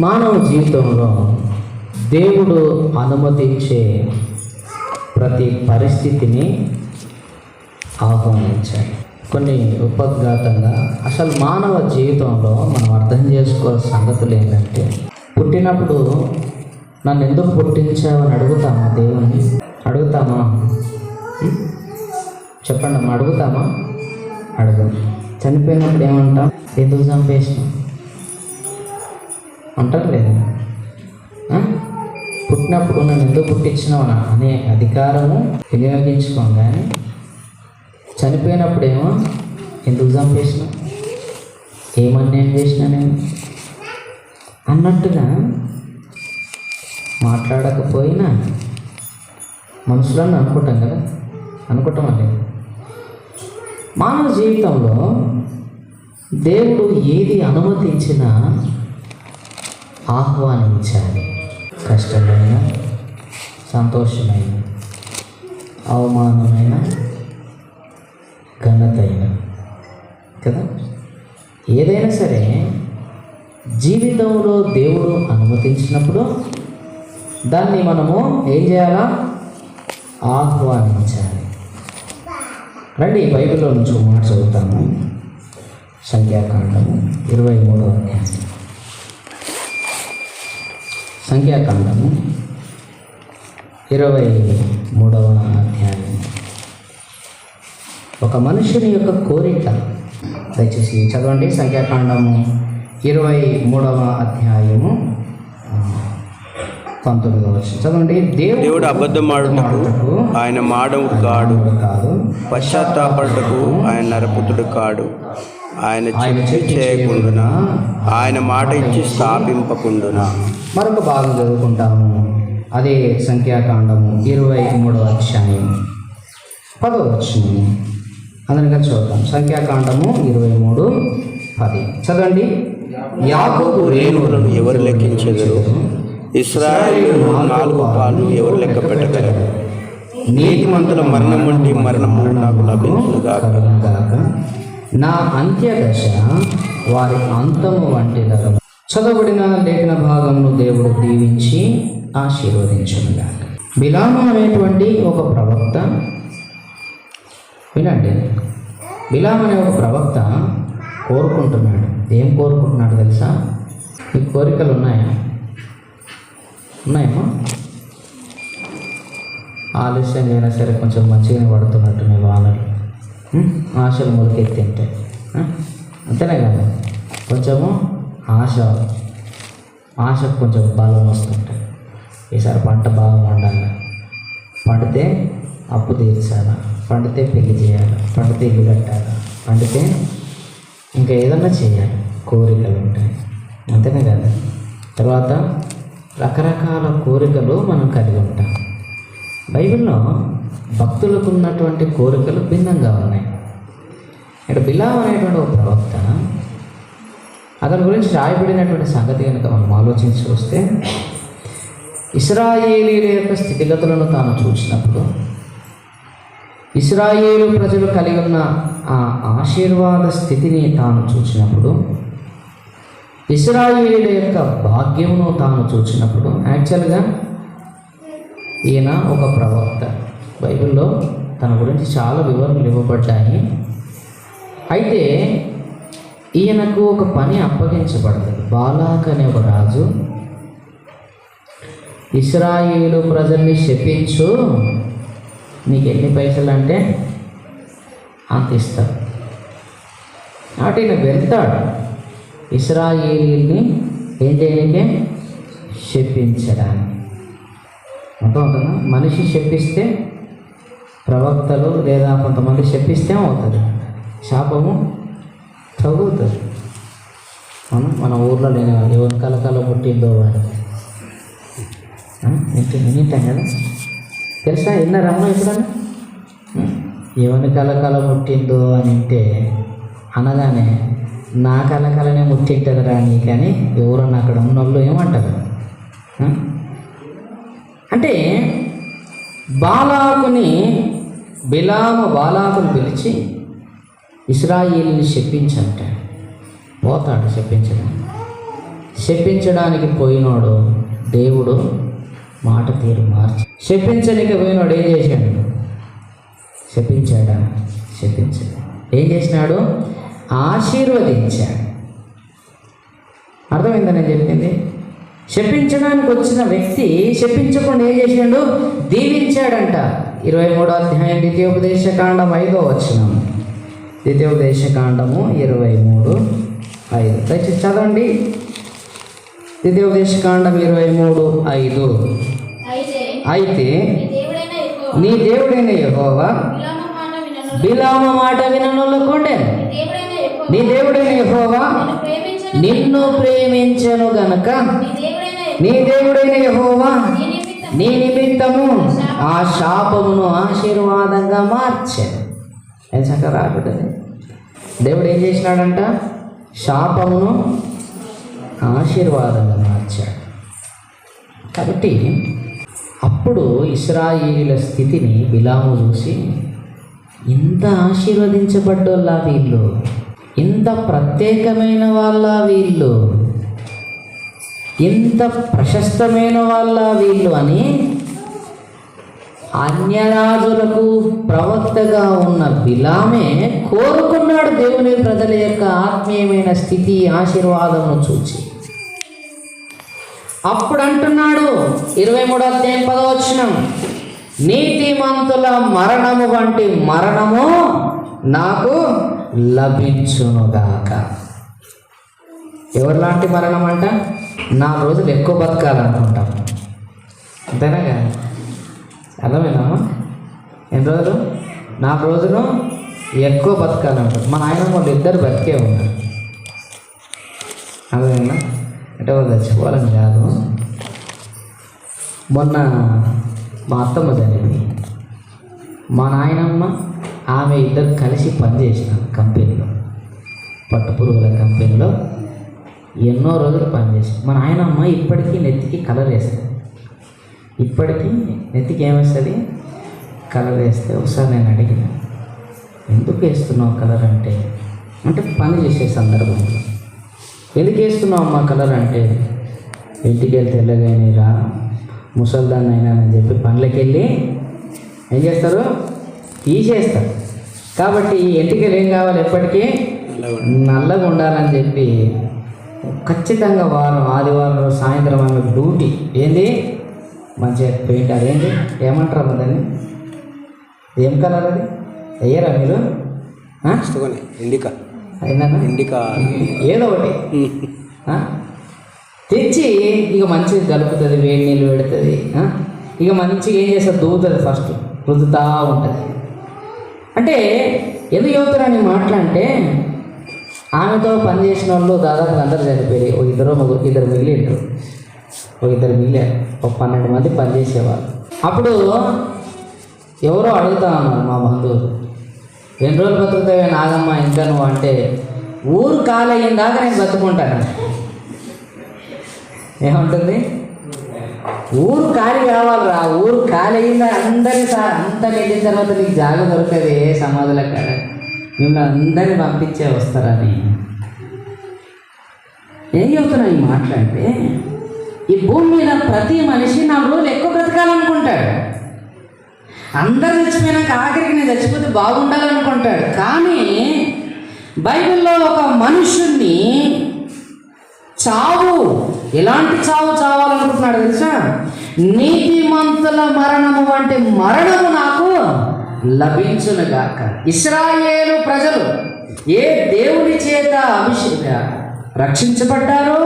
మానవ జీవితంలో దేవుడు అనుమతించే ప్రతి పరిస్థితిని ఆహ్వానించాడు. కొన్ని ఉపఘాతంగా అసలు మానవ జీవితంలో మనం అర్థం చేసుకోవాల్సిన సంగతులు ఏంటంటే, పుట్టినప్పుడు నన్ను ఎందుకు పుట్టించావని అడుగుతామా? దేవుణ్ణి అడుగుతామా? చెప్పండి అమ్మా, అడుగుతామా? అడుగు. చనిపోయినప్పుడు ఏమంటాం? ఎందుకు చంపేసినాం అంటారు లేదా? పుట్టినప్పుడు నన్ను ఎందుకు పుట్టించినావు అనే అధికారము వినియోగించుకోం, కానీ చనిపోయినప్పుడేమో ఎందుకు చంపేసినావు, ఏమన్యాయం చేసినా నేను అన్నట్టుగా మాట్లాడకపోయినా మనసులో అనుకుంటాం కదా, అనుకుంటాం అండి. మానవ జీవితంలో దేవుడు ఏది అనుమతించినా ఆహ్వానించాలి. కష్టమైన, సంతోషమైన, అవమానమైన, ఘనతైన కదా, ఏదైనా సరే జీవితంలో దేవుడు అనుమతించినప్పుడు దాన్ని మనము ఏం చేయాలా? ఆహ్వానించాలి. రండి, బైబిల్లో నుంచి ఒక మాట చదువుతాము. సంఖ్యాకాండము 23వ అధ్యాయం. సంఖ్యాకాండము 23వ అధ్యాయం. ఒక మనుషుని యొక్క కోరిక, దయచేసి చదవండి. సంఖ్యాకాండము 23వ అధ్యాయము 19వ వచనం చదవండి. దేవుడు అబద్ధమాడుటకు ఆయన మానవుడు కాడు, పశ్చాత్తాపడుటకు ఆయన నరపుత్రుడు కాడు. ఆయన చెప్పి చేయకుండునా, ఆయన మాట ఇచ్చి స్థాపింపకుండునా. మరొక భాగం చదువుకుంటాము. అదే సంఖ్యాకాండము 23వ అధ్యాయం 10వ వచనం. అందరినీ కలిసి చూద్దాం. సంఖ్యాకాండము 23:10 చదవండి. యాకోబు రేణువులను ఎవరు లెక్కించెదరు? ఇశ్రాయేలు 4 పాలు ఎవరు లెక్క పెట్టగలరు? నీతిమంతుల మరణం వంటి మరణము నాకు లభించుగాక. నా అంత్యదశ వారి అంతము వంటిదగ. చదవబడిన లేఖన భాగమును దేవుడు దీవించి ఆశీర్వదించుగాక. బిలాము అనేటువంటి ఒక ప్రవక్త, వినండి, బిలాము అనే ఒక ప్రవక్త కోరుకుంటున్నాడు. ఏం కోరుకుంటున్నాడు తెలుసా? ఈ కోరికలు ఉన్నాయా? ఉన్నాయమ్మా? ఆలస్యంగా అయినా సరే కొంచెం మంచిగానే పడుతున్నట్టు మీ వాళ్ళని ఆశలు మొదకెత్తింటాయి. అంతేనే కదా, కొంచెము ఆశకు కొంచెం బలం వస్తుంటాయి. ఈసారి పంట బాగా పండాలి, పండితే అప్పు తీర్చాలా, పండితే పెళ్లి చేయాలి, పండితే ఇల్లు కట్టాలి, పండితే ఇంకా ఏదన్నా చేయాలి, కోరికలు ఉంటాయి. అంతేనే కదా. తర్వాత రకరకాల కోరికలు మనం కలిగి ఉంటాం. బైబిల్లో భక్తులకు ఉన్నటువంటి కోరికలు భిన్నంగా ఉన్నాయి. ఇక్కడ బిలాము అనేటువంటి ఒక ప్రవక్త, అతని గురించి రాయబడినటువంటి సంగతి కనుక మనం ఆలోచించి చూస్తే, ఇశ్రాయేలీల యొక్క స్థితిగతులను తాను చూసినప్పుడు, ఇశ్రాయేలు ప్రజలు కలిగి ఉన్న ఆ ఆశీర్వాద స్థితిని తాను చూసినప్పుడు, ఇశ్రాయేలీల యొక్క భాగ్యమును తాను చూసినప్పుడు, యాక్చువల్గా ఈయన ఒక ప్రవక్త. బైబిల్లో తన గురించి చాలా వివరణలు ఇవ్వబడ్డాయి. అయితే ఈయనకు ఒక పని అప్పగించబడుతుంది. బాలాక్ అనే ఒక రాజు ఇశ్రాయేలు ప్రజల్ని శపించు, నీకు ఎన్ని పైసలు అంటే అంత ఇస్తాడు. కాబట్టి ఈయన వెళ్తాడు ఇశ్రాయేలీని ఏం చేయడానికి? శపించడానికి. మొత్తం అవుతుందా? మనిషి శపిస్తే, ప్రవక్తలు లేదా కొంతమంది శపిస్తే అవుతుంది, శాపము తగులుతుంది. మన ఊర్లో లేని వాళ్ళు ఎవరి కలకాల పుట్టిందో వాడు వింటాం కదా, తెలుసా? విన్నారమ్మా ఎప్పుడన్నా? ఎవరి కలకాల పుట్టిందో అని వింటే అనగానే నా కలకాలనే ముట్టింటుందిరా నీ, కానీ ఎవరన్నా అక్కడ ఉన్న వాళ్ళు ఏమంటారు అంటే, బాలాకుని పిలిచి ఇశ్రాయేలుని శపించంటాడు. పోతాడు శపించడం. శపించడానికి పోయినోడు దేవుడు మాట తీరు మార్చి, శపించడానికి పోయినోడు ఏం చేశాడు? శపించాడా? శపించాడు. ఏం చేసినాడు? ఆశీర్వదించాడు. అర్థమైందా నేను చెప్పింది? శపించడానికి వచ్చిన వ్యక్తి శపించకుండా ఏం చేశాడు? దీవించాడంట. 23వ అధ్యాయం ద్వితీయోపదేశకాండం 5వ వచనం. ద్వితీయోపదేశకాండము 23:5. దయచేసి చదవండి. ద్వితీయోపదేశకాండం 23:5. అయితే నీ దేవుడైన యెహోవా బిలాము మాట విననొల్లకుండే. నీ దేవుడైన యెహోవా నిన్ను ప్రేమించెను గనుక నీ దేవుడైన యెహోవా నీ నిమిత్తము ఆ శాపమును ఆశీర్వాదంగా మార్చాడు. ఏం చక్కగా రాబడ్డది. దేవుడు ఏం చేసినాడంట? శాపమును ఆశీర్వాదంగా మార్చాడు. కాబట్టి అప్పుడు ఇశ్రాయేలీల స్థితిని బిలాము చూసి, ఇంత ఆశీర్వదించబడ్డోళ్ళ వీళ్ళు, ఇంత ప్రత్యేకమైన వాళ్ళ వీళ్ళు, ఇంత ప్రశస్తమైన వాళ్ళ వీళ్ళు అని అన్యరాజులకు ప్రవక్తగా ఉన్న బిలామే కోరుకున్నాడు దేవుని ప్రజల యొక్క ఆత్మీయమైన స్థితి, ఆశీర్వాదమును చూచి. అప్పుడు అంటున్నాడు 23వ అధ్యాయం 10వ వచనం, నీతిమంతుల మరణము వంటి మరణము నాకు లభించునుగాక. ఎవరిలాంటి మరణం అంట? 4 రోజులు ఎక్కువ బతకాలనుకుంటాం, అంతేనా కదా? అర్థమేనామా? ఎన్ని రోజులు? 4 రోజులు ఎక్కువ బతకాలంటారు. మా నాయన వాళ్ళు 2 బతికే ఉన్నారు. అర్థమైనా? అంటే వాళ్ళు చచ్చిపోవాలని కాదు. మొన్న మా అత్తమ్మ చనిపోయింది. మా నాయనమ్మ ఆమె 2 కలిసి పనిచేసిన కంపెనీలో, పట్టుపురుగుల కంపెనీలో ఎన్నో రోజులు పనిచేసి. మా నాయనమ్మ ఇప్పటికీ నెత్తికి కలర్ వేస్తుంది. ఇప్పటికీ నెత్తికి ఏమేస్తుంది? కలర్ వేస్తే. ఒకసారి నేను అడిగిన, ఎందుకు వేస్తున్నావు కలర్ అంటే పని చేసే సందర్భంలో. ఎందుకు వేస్తున్నావు అమ్మా కలర్ అంటే, ఇంటికి వెళ్తే తెల్లగానే రా ముసల్దాన్ని అయినా అని చెప్పి పనులకి వెళ్ళి ఏం చేస్తారు? తీసేస్తారు. కాబట్టి ఇంటికి ఏం కావాలి? ఎప్పటికీ నల్లగా ఉండాలని చెప్పి ఖచ్చితంగా ఆదివారం రోజు సాయంత్రం ఆమె డ్యూటీ ఏంది? మంచిగా పెయింట్. అదేంటి ఏమంటారు దాన్ని? ఏం కలర్ అది? అయ్యారా మీరు? ఇండికా ఇండికా ఏదో ఒకటి తెచ్చి ఇక మంచిగా కలుపుతుంది, వేడి నీళ్ళు పెడుతుంది. ఇక మంచిగా ఏం చేస్తుంది? దూవుతుంది. ఫస్ట్ రుద్దుతా ఉంటుంది. అంటే ఎందుకు చెబుతున్నాను ఈ మాటలంటే, ఆమెతో పనిచేసిన వాళ్ళు దాదాపు అందరూ చనిపోయి, ఒక 2 మిగిలిండ్రు. ఒక 2 మిగిలారు. ఒక 12 మంది పనిచేసేవాళ్ళు. అప్పుడు ఎవరో అడుగుతా ఉన్నారు మా బంధువులు, ఎన్ని రోజులు బతుకుతావే నాగమ్మ ఇంకా నువ్వు అంటే, ఊరు కాలయ్యిన దాకా నేను బతుకుంటాను. ఏముంటుంది? ఊరు ఖాళీ కావాలిరా. ఊరు ఖాళీ అయిందా అందరినీ అంతా వెళ్ళిన తర్వాత నీకు జాగ దొరకదు ఏ సమాధుల కాడ, మిమ్మల్ని అందరినీ పంపించే వస్తారని. ఏం చెబుతున్నా ఈ మాట్లాడితే, ఈ భూమి మీద ప్రతి మనిషి 4 రోజులు ఎక్కువ బ్రతకాలనుకుంటాడు. అందరు చచ్చిపోయినాక ఆఖరికి నేను చచ్చిపోతే బాగుండాలనుకుంటాడు. కానీ బైబిల్లో ఒక మనుషుణ్ణి చావు, ఎలాంటి చావు చావాలనుకుంటున్నాడు తెలుసా? నీతిమంతుల మరణము వంటి మరణము నాకు లభించునుగాక. ఇశ్రాయేలు ప్రజలు ఏ దేవుని చేత రక్షించబడ్డారో,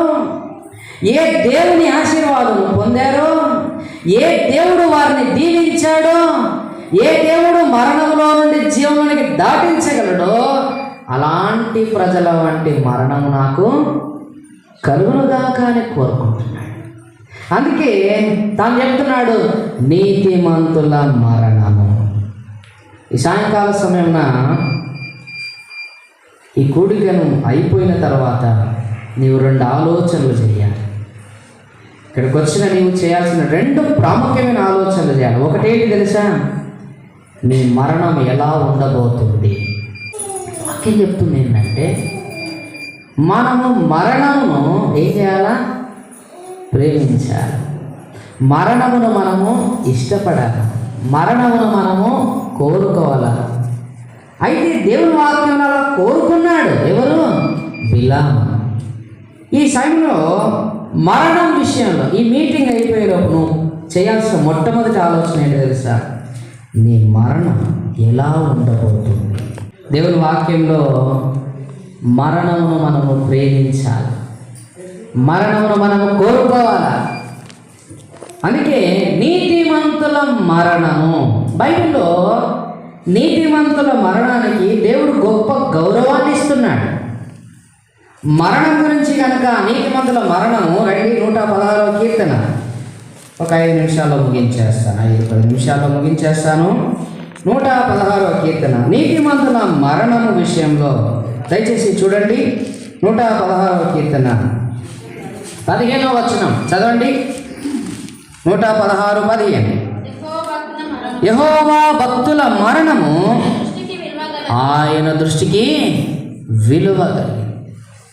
ఏ దేవుని ఆశీర్వాదం పొందారో, ఏ దేవుడు వారిని దీవించాడో, ఏ దేవుడు మరణంలో నుండి జీవనానికి దాటించగలడో, అలాంటి ప్రజల వంటి మరణము నాకు కలుగునుగాక అని కోరుకుంటున్నాడు. అందుకే తాను చెప్తున్నాడు నీతిమంతుల మరణము. ఈ సాయంకాల సమయంలో ఈ కూడికను అయిపోయిన తర్వాత నీవు 2 ఆలోచనలు చేయాలి. ఇక్కడికి వచ్చిన నీవు చేయాల్సిన 2 ప్రాముఖ్యమైన ఆలోచనలు చేయాలి. ఒకటేంటి తెలుసా? నీ మరణం ఎలా ఉండబోతుంది. వాక్యం చెప్తుంది ఏంటంటే, మనము మరణమును ఏం చేయాలా? ప్రేమించాలి. మరణమును మనము ఇష్టపడాలి. మరణమును మనము కోరుకోవాలి. అయితే దేవుని వాక్యం అలా కోరుకున్నాడు. ఎవరు? బిలాము. ఈ సమయంలో మరణం విషయంలో ఈ మీటింగ్ అయిపోయేలోపు నువ్వు చేయాల్సిన మొట్టమొదటి ఆలోచన ఏంటో తెలుసా? నీ మరణం ఎలా ఉండబోతుంది? దేవుని వాక్యంలో మరణమును మనము ప్రేమించాలి, మరణమును మనము కోరుకోవాలి. అందుకే నీతిమంతుల మరణము, బైబిల్లో నీతిమంతుల మరణానికి దేవుడు గొప్ప గౌరవాన్ని ఇస్తున్నాడు. మరణం గురించి కనుక నీతిమంతుల మరణము రండి 116వ కీర్తన ఒక 5 నిమిషాల్లో ముగించేస్తాను. 5-10 నిమిషాల్లో ముగించేస్తాను. 116వ కీర్తన నీతిమంతుల మరణము విషయంలో దయచేసి చూడండి. 116వ కీర్తన 15వ వచనం చదవండి. 116:15 యెహోవా భక్తుల మరణము ఆయన దృష్టికి విలువ కలిగి.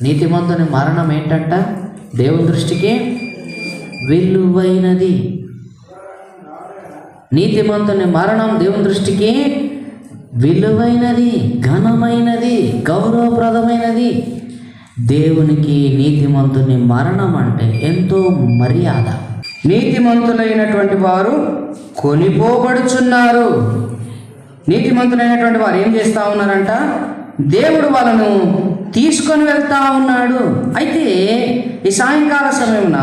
నీతిమంతుని మరణం ఏంటంట? దేవుని దృష్టికి విలువైనది. నీతిమంతుని మరణం దేవుని దృష్టికి విలువైనది, ఘనమైనది, గౌరవప్రదమైనది. దేవునికి నీతిమంతుని మరణం అంటే ఎంతో మర్యాద. నీతిమంతులైనటువంటి వారు కొనిపోబడుచున్నారు. నీతిమంతులైనటువంటి వారు ఏం చేస్తూ ఉన్నారంట? దేవుడు వాళ్ళను తీసుకొని వెళ్తా ఉన్నాడు. అయితే ఈ సాయంకాల సమయమున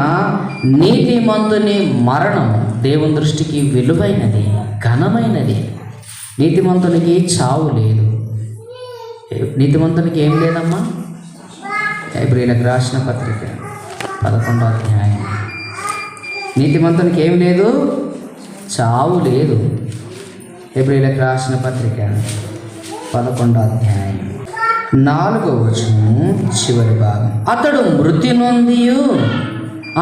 నీతిమంతుని మరణం దేవుని దృష్టికి విలువైనది, ఘనమైనది. నీతిమంతునికి చావు లేదు. నీతిమంతునికి ఏం లేదమ్మా? హెబ్రీయులకు రాసిన పత్రిక 11వ అధ్యాయం. నీతిమంతునికి ఏం లేదు? చావు లేదు. హెబ్రీయులకు రాసిన పత్రిక 11వ అధ్యాయం 4వ వచనం చివరి భాగం. అతడు మృతి నొందియు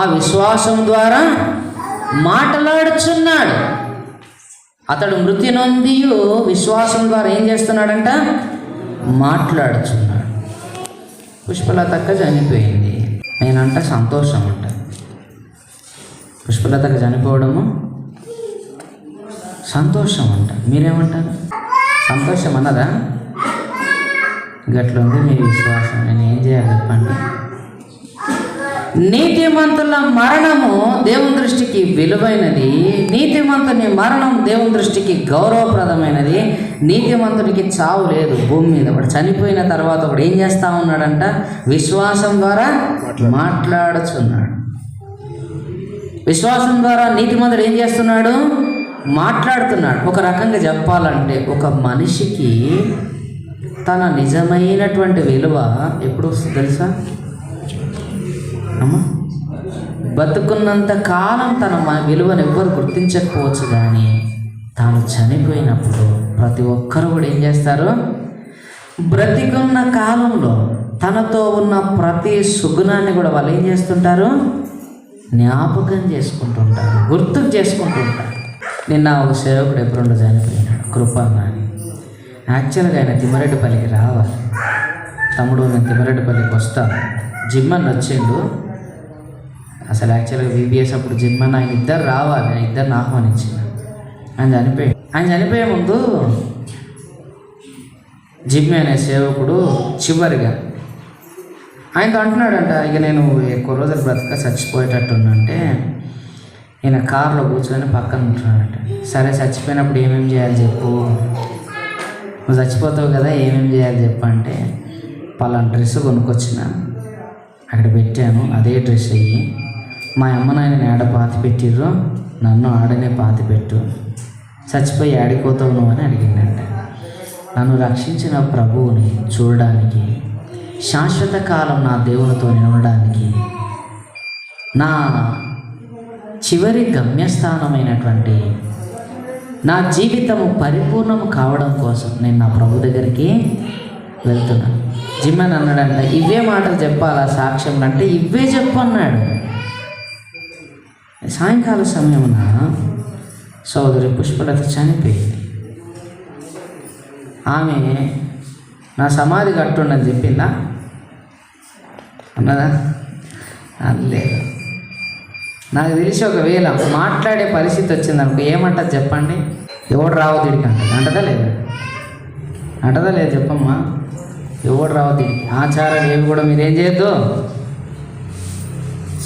ఆ విశ్వాసం ద్వారా మాట్లాడుచున్నాడు. అతడు మృతి నొందియు విశ్వాసం ద్వారా ఏం చేస్తున్నాడంట? మాట్లాడుచున్నాడు. పుష్పలతక్క చనిపోయింది. నేనంట సంతోషం అంట. పుష్పలతక్క చనిపోవడము సంతోషం అంట. మీరేమంటారు? సంతోషం అన్నదా? గట్లుంది మీ విశ్వాసం. నేను ఏం చేయాలి చెప్పండి? నీతిమంతుల మరణము దేవుని దృష్టికి విలువైనది. నీతిమంతుని మరణం దేవుని దృష్టికి గౌరవప్రదమైనది. నీతిమంతునికి చావు లేదు భూమి మీద. వాడు చనిపోయిన తర్వాత వాడు ఏం చేస్తూ ఉన్నాడంట? విశ్వాసం ద్వారా మాట్లాడుచున్నాడు. విశ్వాసం ద్వారా నీతిమంతుడు ఏం చేస్తున్నాడు? మాట్లాడుతున్నాడు. ఒక రకంగా చెప్పాలంటే ఒక మనిషికి తన నిజమైనటువంటి విలువ ఎప్పుడు వస్తుంది తెలుసా అమ్మా? బతుకున్నంత కాలం తన విలువను ఎవ్వరు గుర్తించకపోవచ్చు, కానీ తాను చనిపోయినప్పుడు ప్రతి ఒక్కరు కూడా ఏం చేస్తారు? బ్రతికున్న కాలంలో తనతో ఉన్న ప్రతి సుగుణాన్ని కూడా వాళ్ళు ఏం చేస్తుంటారు? జ్ఞాపకం చేసుకుంటుంటారు, గుర్తుకు చేసుకుంటుంటారు. నిన్న ఒక సేవకుడు ఎప్పుడుండో చనిపోయినాడు, కృపన్న అని. యాక్చువల్గా ఆయన తిమ్మరెడ్డిపల్లికి రావాలి. తమ్ముడు నేను తిమ్మరెడ్డిపల్లికి వస్తాను, జిమ్మన్ వచ్చిండు. అసలు యాక్చువల్గా VBS అప్పుడు జిమ్మన్ ఆయన ఇద్దరు రావాలి, ఆయన ఇద్దరిని ఆహ్వానించిన. ఆయన చనిపోయే ముందు జిమ్మి అనే సేవకుడు చివరిగా ఆయనతో అంటున్నాడంట, ఇక నేను ఎక్కువ రోజులు బ్రతక చచ్చిపోయేటట్టుందంటే ఈయన కారులో కూర్చొని పక్కన ఉంటున్నాడంట. సరే చచ్చిపోయినప్పుడు ఏమేమి చేయాలి చెప్పు, నువ్వు చచ్చిపోతావు కదా ఏమేమి చేయాలి చెప్పు అంటే, పలానా డ్రెస్ కొనుక్కొచ్చిన అక్కడ పెట్టాను, అదే డ్రెస్ అయ్యి మా అమ్మ నాయనని ఆడ పాతి పెట్టిర్రు, నన్ను ఆడనే పాతి పెట్టు, చచ్చిపోయి ఆడిపోతావు నువ్వు అని అడిగిందంట. నన్ను రక్షించిన ప్రభువుని చూడడానికి, శాశ్వత కాలం నా దేవునితో నిలవడానికి, నా చివరి గమ్యస్థానమైనటువంటి నా జీవితము పరిపూర్ణము కావడం కోసం నేను నా ప్రభు దగ్గరికి వెళ్తున్నాను. జిమ్మన్ అన్నాడంట, ఇవే మాటలు చెప్పాలా సాక్ష్యం అంటే? ఇవే చెప్పన్నాడు. సాయంకాల సమయమున సోదరి పుష్పలత చనిపోయింది. ఆమె నా సమాధి కట్టుండని చెప్పిందా? అన్నదా? లేదు. నాకు తెలిసి ఒకవేళ మాట్లాడే పరిస్థితి వచ్చిందనుకో ఏమంటుంది చెప్పండి? ఎవడు రావు తిడికి అంటది. అంటదా లేదా? అంటదా లేదు? చెప్పమ్మా. ఎవడు రావు తిడికి. ఆచారాలు ఏవి కూడా మీరేం చేయొద్దు,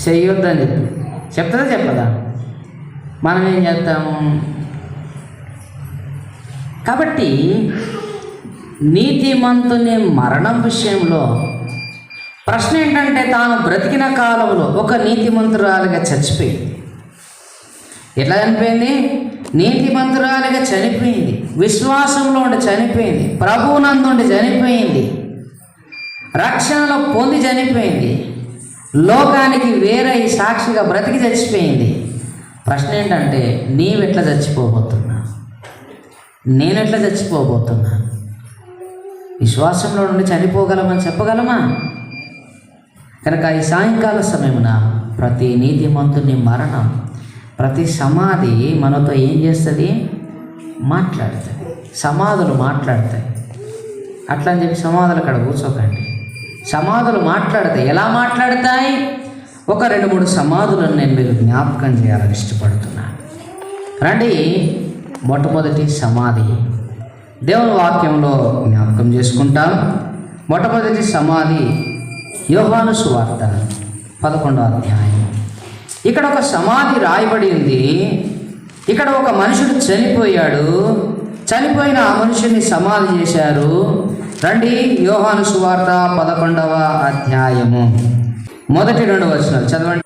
చెయ్యొద్దు అని చెప్తుందా చెప్పదా? మనం ఏం చేస్తాము? కాబట్టి నీతిమంతుని మరణం విషయంలో ప్రశ్న ఏంటంటే, తాను బ్రతికిన కాలంలో ఒక నీతిమంతురాలిగా చచ్చిపోయింది. ఎట్లా చనిపోయింది? నీతిమంతురాలిగా చనిపోయింది, విశ్వాసంలో ఉండి చనిపోయింది, ప్రభువునందుండి చనిపోయింది, రక్షణలో పొంది చనిపోయింది, లోకానికి వేరే సాక్షిగా బ్రతికి చచ్చిపోయింది. ప్రశ్న ఏంటంటే, నీవెట్లా చచ్చిపోబోతున్నా? నేనెట్లా చచ్చిపోబోతున్నా? విశ్వాసంలో నుండి చనిపోగలమని చెప్పగలమా? కనుక ఈ సాయంకాల సమయమున ప్రతి నీతిమంతుని మరణం, ప్రతి సమాధి మనతో ఏం చేస్తుంది? మాట్లాడుతుంది. సమాధులు మాట్లాడతాయి. అట్లా అని చెప్పి సమాధులు అక్కడ కూర్చోకండి. సమాధులు మాట్లాడతాయి. ఎలా మాట్లాడతాయి? ఒక 2-3 సమాధులను నేను మీకు జ్ఞాపకం చేయాలని ఇష్టపడుతున్నాను. రండి. మొట్టమొదటి సమాధి దేవుని వాక్యంలో జ్ఞాపకం చేసుకుంటాం. మొట్టమొదటి సమాధి యోహాను సువార్త 11వ అధ్యాయం. ఇక్కడ ఒక సమాధి రాయబడి ఉంది. ఇక్కడ ఒక మనుషుడు చనిపోయాడు. చనిపోయిన ఆ మనుషుని సమాధి చేశారు. రండి, యోహాను సువార్త 11వ అధ్యాయము మొదటి 2 వచనాలు చదవండి.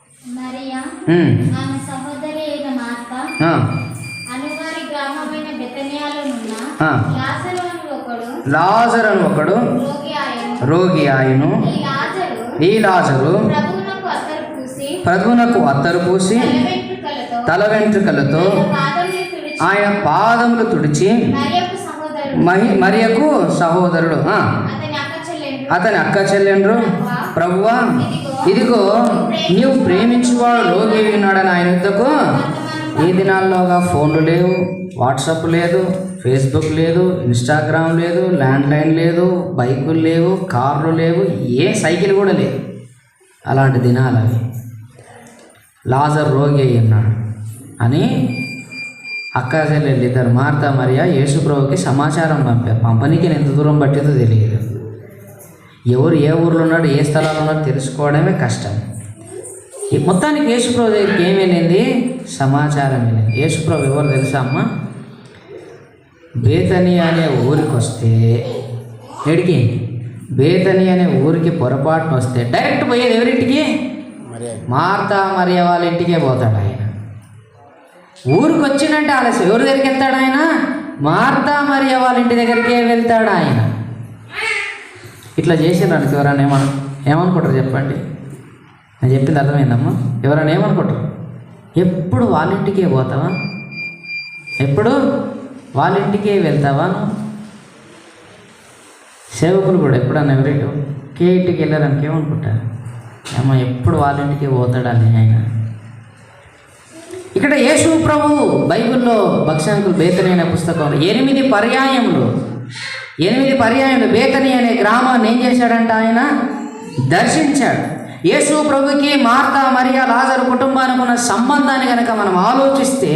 లాజరు అని ఒకడు రోగి ఆయను. ఈ లాజరు ప్రభువునకు అత్తరు పూసి తల వెంట్రుకలతో ఆయన పాదములు తుడిచి, మరియకు సహోదరుడు అతని అక్క చెల్లెండ్రు, ప్రభువా ఇదిగో నీవు ప్రేమించువాడు రోగి ఉన్నాడని ఆయన యుద్ధకు. ఈ దినాల్లోగా ఫోన్లు లేవు, వాట్సాప్ లేదు, ఫేస్బుక్ లేదు, ఇన్స్టాగ్రామ్ లేదు, ల్యాండ్లైన్ లేదు, బైకులు లేవు, కార్లు లేవు, ఏ సైకిల్ కూడా లేదు. అలాంటి దినాలు అవి. లాజరు రోగి అయి ఉన్నాడు అని అక్క చెల్లెళ్ళు ఇద్దరు మార్తా మరియా యేసుప్రభుకి సమాచారం పంపారు. పంపనీకి ఎంత దూరం పట్టిందో తెలియదు. ఎవరు ఏ ఊర్లో ఉన్నాడు, ఏ స్థలాల్లో ఉన్నాడు తెలుసుకోవడమే కష్టం. ఈ మొత్తానికి యేసుప్రభు దగ్గరికి ఏం వెళ్ళింది? సమాచారం వెళ్ళింది. యేసుప్రభు ఎవరు తెలుసా అమ్మ? బేతని అనే ఊరికి వస్తే, ఎడికి బేతని అనే ఊరికి పొరపాటున వస్తే డైరెక్ట్ పోయేది ఎవరింటికి? మార్తా మరియ వాళ్ళ ఇంటికే పోతాడు ఆయన. ఊరికి వచ్చిందంటే ఆలస్యం. ఎవరి దగ్గరికి వెళ్తాడు ఆయన? మార్తా మరియ వాళ్ళ ఇంటి దగ్గరికే వెళ్తాడు ఆయన. ఇట్లా చేసినానికి ఎవరైనా ఏమనుకుంటారు చెప్పండి? నేను చెప్పింది అర్థమైందమ్మా? ఎవరైనా ఏమనుకుంటారు? ఎప్పుడు వాళ్ళ ఇంటికే పోతావా? ఎప్పుడు వాళ్ళ ఇంటికే వెళ్తావా? సేవకులు కూడా ఎప్పుడన్నా ఎవరికి ఇంటికి వెళ్ళారనికి ఏమనుకుంటారు? అమ్మ ఎప్పుడు వాళ్ళ ఇంటికే పోతాడని ఆయన. ఇక్కడ యేసు ప్రభు బైబిల్లో భక్ష్యానికి బేతని అనే పుస్తకంలో 8 పర్యాయములు బేతని అనే గ్రామాన్ని ఏం చేశాడంట? ఆయన దర్శించాడు. యేసు ప్రభుకి మార్తా మరియా లాజరు కుటుంబానికి ఉన్న సంబంధాన్ని కనుక మనం ఆలోచిస్తే,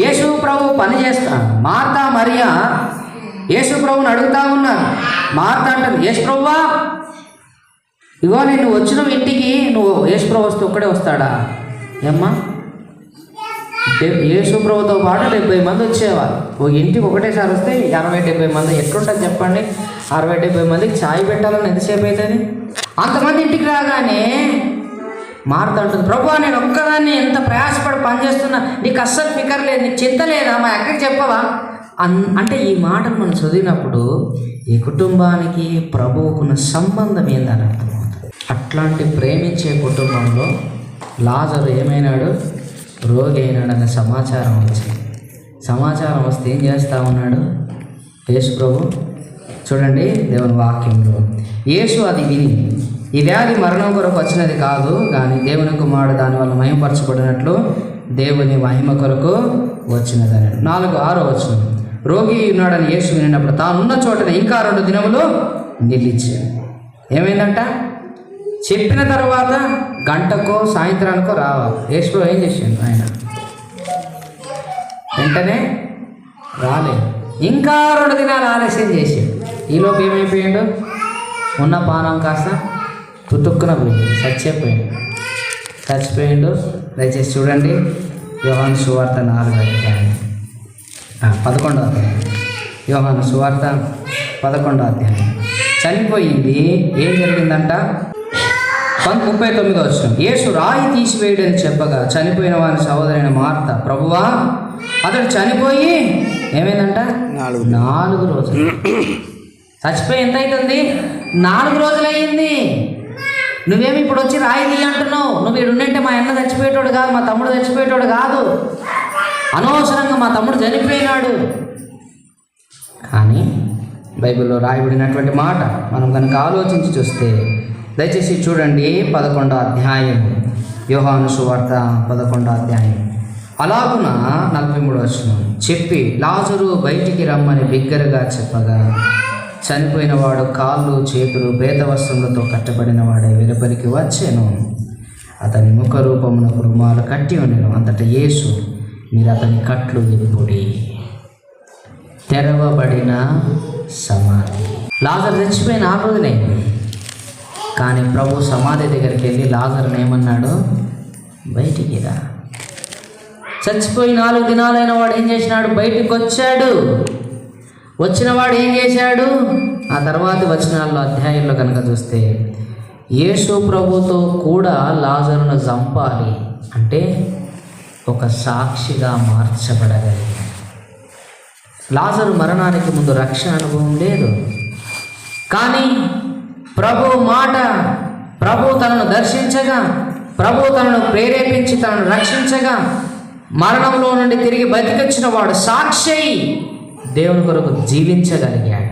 యేసు ప్రభు పని చేస్తాడు. మార్తా మరియా యేసు ప్రభుని అడుగుతా ఉన్నారు. మార్తా అంటారు, యేసు ప్రభువా ఇగో నేను వచ్చిన ఇంటికి నువ్వు యేసు ప్రభు వస్తే ఒక్కడే వస్తాడా? ఏమ్మా, యేసు ప్రభుతో పాటు 70 మంది వచ్చేవారు. ఒక ఇంటికి ఒకటేసారి వస్తే 60-70 మంది ఎట్లుంటుంది చెప్పండి? 60-70 మందికి ఛాయ్ పెట్టాలని ఎంతసేపు అవుతుంది? అంతమంది ఇంటికి రాగానే మార్తా అంటుంది, ప్రభువా నేను ఒక్కదాన్ని ఎంత ప్రయాసపడి పనిచేస్తున్నా, నీకు అస్సలు ఫికర్ లేదు, నీకు చింత లేదా, మా అక్కడికి చెప్పవా అంటే ఈ మాటలు మనం చదివినప్పుడు ఈ కుటుంబానికి ప్రభువుకున్న సంబంధం ఏందని అర్థమవుతుంది. అట్లాంటి ప్రేమించే కుటుంబంలో లాజరు ఏమైనాడు? రోగి అయినాడన్న సమాచారం వచ్చింది. సమాచారం వస్తే ఏం చేస్తూ ఉన్నాడు యేసు ప్రభు? చూడండి దేవుని వాక్యంలో, యేసు అది విని, ఈ వ్యాధి మరణం కొరకు వచ్చినది కాదు కానీ దేవుని కుమారుడు దానివల్ల మహిమపరచబడినట్లు దేవుని మహిమ కొరకు వచ్చినదని. 4-6 వచనం. రోగి ఉన్నాడని యేసు వినినప్పుడు తానున్న చోటనే ఇంకా 2 దినములు నిలిచాడు. ఏమైందంట? చెప్పిన తర్వాత గంటకో సాయంత్రానికో రావాలి. యేసు ఏం చేసిండు? ఆయన వెంటనే రాలేదు. ఇంకా 2 దినాలు ఆలస్యం చేసిండు. ఈలోపు ఏమైపోయాడు? ఉన్న పానం కాస్త తుతుక్కున పోయింది, చచ్చిపోయిండు. దయచేసి చూడండి, యోహాను సువార్త 4వ అధ్యాయం 11వ అధ్యాయం. యోహాను సువార్త 11వ అధ్యాయం. చనిపోయింది. ఏం జరిగిందంట? 39వ వచనం. యేసు రాయి తీసివేయడని చెప్పగా చనిపోయిన వారి సహోదరైన మార్త, ప్రభువా అతడు చనిపోయి ఏమైందంట? 4 రోజులు. చచ్చిపోయి ఎంత అవుతుంది? 4 రోజులు అయ్యింది. నువ్వేమి ఇప్పుడు వచ్చి రాయి తీ అంటున్నావు? నువ్వు ఇక్కడ ఉండంటే మా అన్న చచ్చిపోయేటోడు కాదు, మా తమ్ముడు చచ్చిపోయేటోడు కాదు, అనవసరంగా మా తమ్ముడు చనిపోయినాడు. కానీ బైబిల్లో రాయబడినటువంటి మాట మనం కనుక ఆలోచించి చూస్తే, దయచేసి చూడండి 11వ అధ్యాయం, యోహాను సువార్త 11వ అధ్యాయం. అలాగున 43వ వచనం. చెప్పి లాజరు బయటికి రమ్మని బిగ్గరగా చెప్పగా చనిపోయిన వాడు కాళ్ళు చేతులు బేతవస్త్రములతో కట్టబడిన వాడే వెలుపలికి వచ్చాను. అతని ముఖ రూపమునకు రుమాలు కట్టి ఉండెను. అంతటా యేసు, మీరు అతని కట్లు విప్పుడి. తెరవబడిన సమాధి. లాజరు చచ్చిపోయి 4 రోజులైంది. కానీ ప్రభు సమాధి దగ్గరికి వెళ్ళి లాజరుని ఏమన్నాడు? బయటికి రా. చచ్చిపోయి 4 దినాలైన వాడు ఏం చేసినాడు? బయటికి వచ్చాడు. వచ్చిన వాడు ఏం చేశాడు? ఆ తర్వాతి వచనాల్లో అధ్యాయంలో కనుక చూస్తే, యేసు ప్రభుతో కూడా లాజరును చంపాలి అంటే ఒక సాక్షిగా మార్చబడగలిగాడు. లాజరు మరణానికి ముందు రక్షణ అనుభవం లేదు. కానీ ప్రభు మాట, ప్రభు తనను దర్శించగా, ప్రభు తనను ప్రేరేపించి తనను రక్షించగా, మరణంలో నుండి తిరిగి బతికొచ్చిన వాడు సాక్షి దేవుని కొరకు జీవించగలిగాడు.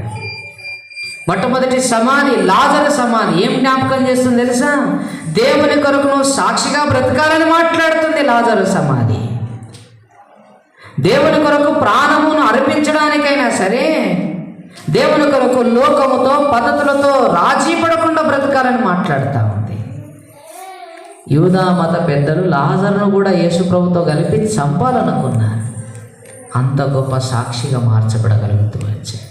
మొట్టమొదటి సమాధి లాజరు సమాధి ఏం జ్ఞాపకం చేస్తుంది తెలుసా? దేవుని కొరకు నువ్వు సాక్షిగా బ్రతకాలని మాట్లాడుతుంది లాజరు సమాధి. దేవుని కొరకు ప్రాణమును అర్పించడానికైనా సరే, దేవుని కొరకు లోకముతో పద్ధతులతో రాజీ పడకుండా బ్రతకాలని మాట్లాడుతూ ఉంది. యూదా మత పెద్దలు లాజరును కూడా యేసు ప్రభుతో కలిపి చంపాలనుకున్నారు. అంత గొప్ప సాక్షిగా మార్చబడగలుగుతూ వచ్చాడు.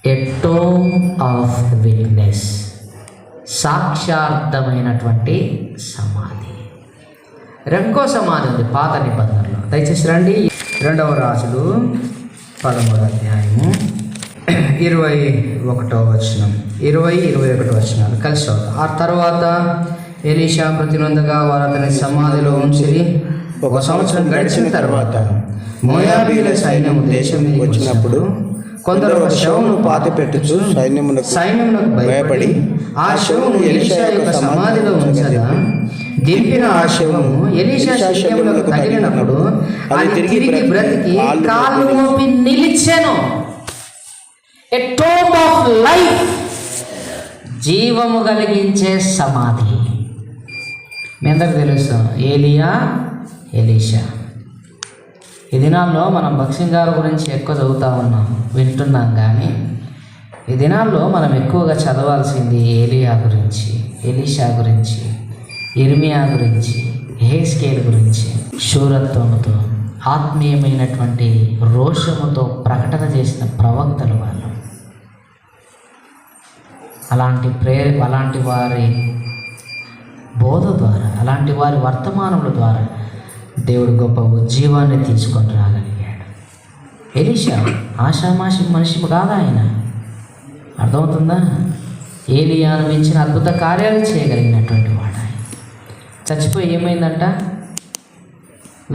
ఎ టోమ్ ఆఫ్ విట్నెస్, సాక్ష్యార్థమైనటువంటి సమాధి. రెండో సమాధి ఉంది పాత నిబంధనలో. దయచేసి రండి, 2వ రాజులు 13వ అధ్యాయము 21వ వచనం, 20-21 వచనాలు కలిసి అవుతాయి. ఆ తర్వాత ఎలీషా ప్రతినందగా వారు అతని సమాధిలో ఉంచి 1 సంవత్సరం గడిచిన తర్వాత మోయాబీల సైన్యము దేశం వచ్చినప్పుడు కొందరు ఒక శవమును పాతిపెట్టుచు సైన్యమునకు భయపడి ఆ శవమును ఎలీషా యొక్క సమాధిలో ఉంచగా దింపిన ఆ శవము ఎలీషా శరీరమునకు తగిలినప్పుడు అది తిరిగి బ్రతికి కాళ్ళు మోపి నిలిచెను. ఎ టోమ్ ఆఫ్ లైఫ్, జీవము కలిగించే సమాధి. మీ అందరికి తెలుసు ఏలియా, ఎలీషా. ఈ దినాల్లో మనం భక్సింగ్ గారి గురించి ఎక్కువ చదువుతూ ఉన్నాం, వింటున్నాం. కానీ ఈ దినాల్లో మనం ఎక్కువగా చదవాల్సింది ఏలియా గురించి, ఎలీషా గురించి, ఇర్మియా గురించి, యెహెజ్కేలు గురించి. శూరత్వముతో, ఆత్మీయమైనటువంటి రోషముతో ప్రకటన చేసిన ప్రవక్తలు వాళ్ళు. అలాంటి వారి బోధ ద్వారా, అలాంటి వారి వర్తమానముల ద్వారా దేవుడు గొప్ప ఉజ్జీవాన్ని తీసుకొని రాగలిగాడు. ఎలీషా ఆషామాషి మనిషి కాదు ఆయన, అర్థమవుతుందా? ఏలియాను మించిన అద్భుత కార్యాలు చేయగలిగినటువంటి వాడు ఆయన. చచ్చిపోయి ఏమైందంట?